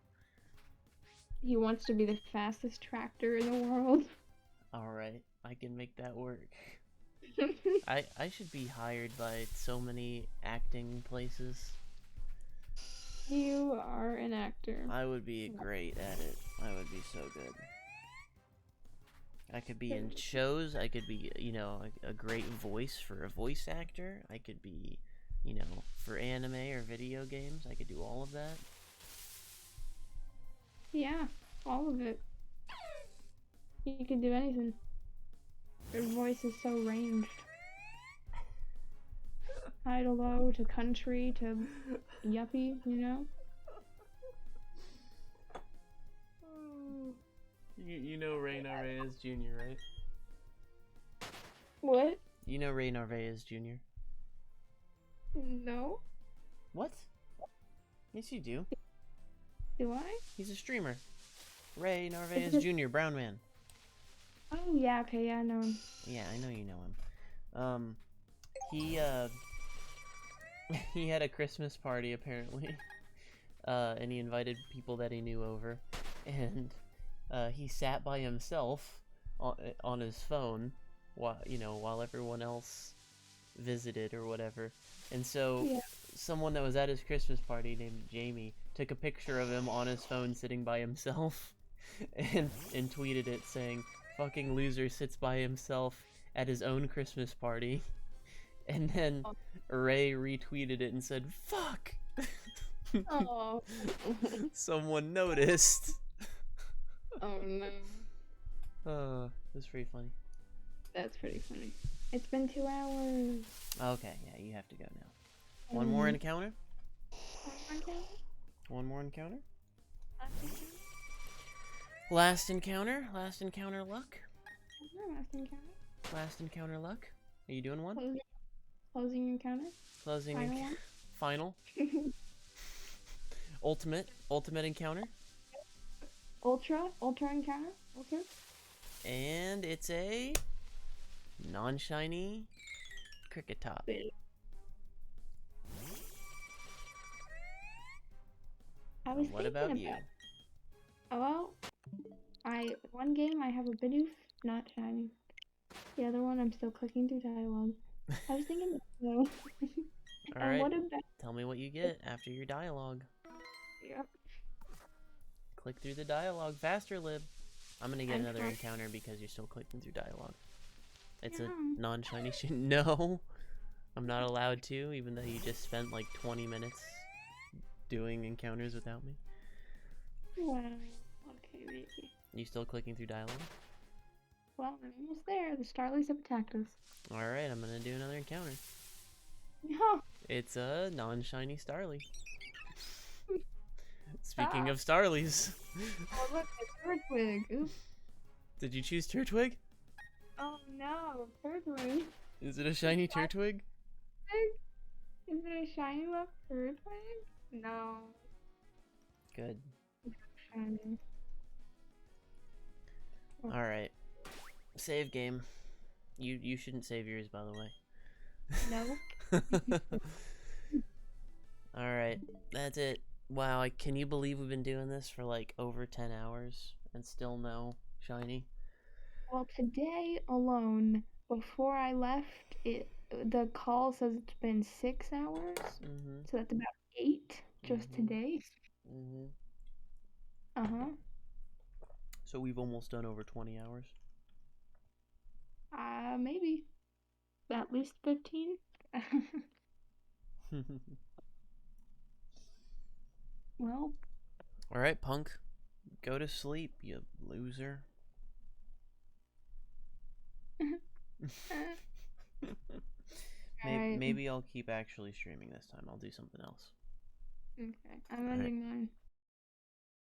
He wants to be the fastest tractor in the world. Alright, I can make that work. I should be hired by so many acting places. You are an actor. I would be great at it. I would be so good. I could be in shows. I could be, a great voice for a voice actor. I could be, for anime or video games. I could do all of that. Yeah, all of it. You can do anything. Your voice is so ranged. High to low to country to yuppie, You know Ray Narvaez Jr., right? What? You know Ray Narvaez Jr.? No? What? Yes, you do. Do I? He's a streamer. Ray Narvaez Jr., Brown Man. Oh, yeah, okay, yeah, I know him. Yeah, I know you know him. He had a Christmas party, apparently. And he invited people that he knew over. And he sat by himself on his phone while everyone else visited or whatever. And so someone that was at his Christmas party named Jamie took a picture of him on his phone sitting by himself and tweeted it saying, "Fucking loser sits by himself at his own Christmas party." And then Ray retweeted it and said, "Fuck." Oh. Someone noticed. Oh no. That's pretty funny. That's pretty funny. It's been 2 hours. Okay, yeah, you have to go now. One more encounter? One more encounter? One more encounter? Last encounter? Last encounter luck? Last encounter? Last encounter luck? Are you doing one? Closing encounter? Closing Final one? Final? Ultimate encounter? Ultra encounter? Ultra? And it's a non-shiny cricket top. I was What thinking about you? Well, one game I have a Bidoof, not shiny. The other one I'm still clicking through dialogue. I was thinking no. Alright, what about tell me what you get after your dialogue. Yep. Click through the dialogue faster, Lib. I'm gonna get I'm another trying. encounter because you're still clicking through dialogue. It's No. a non-shiny No, I'm not allowed to, even though you just spent like 20 minutes doing encounters without me. Wow. Okay, maybe. You still clicking through dialogue? Well, I'm almost there. The Starlies have attacked us. Alright, I'm gonna do another encounter. No. It's a non-shiny Starly. Speaking of Starlies. Oh look, it's Turtwig. Oops. Did you choose Turtwig? Oh no, Turtwig. Is it a shiny Turtwig? Is it a shiny left Turtwig? No. Good. Shiny. Alright. Save game. You shouldn't save yours, by the way. No. Alright, that's it. Wow, can you believe we've been doing this for like over 10 hours and still no shiny? Well, today alone, before I left, the call says it's been 6 hours. Mm-hmm. So that's about 8 just today. Mm-hmm. Uh-huh. So we've almost done over 20 hours. Maybe. At least 15. Well. Alright, punk. Go to sleep, you loser. Maybe I'll keep actually streaming this time. I'll do something else. Okay, I'm ending mine.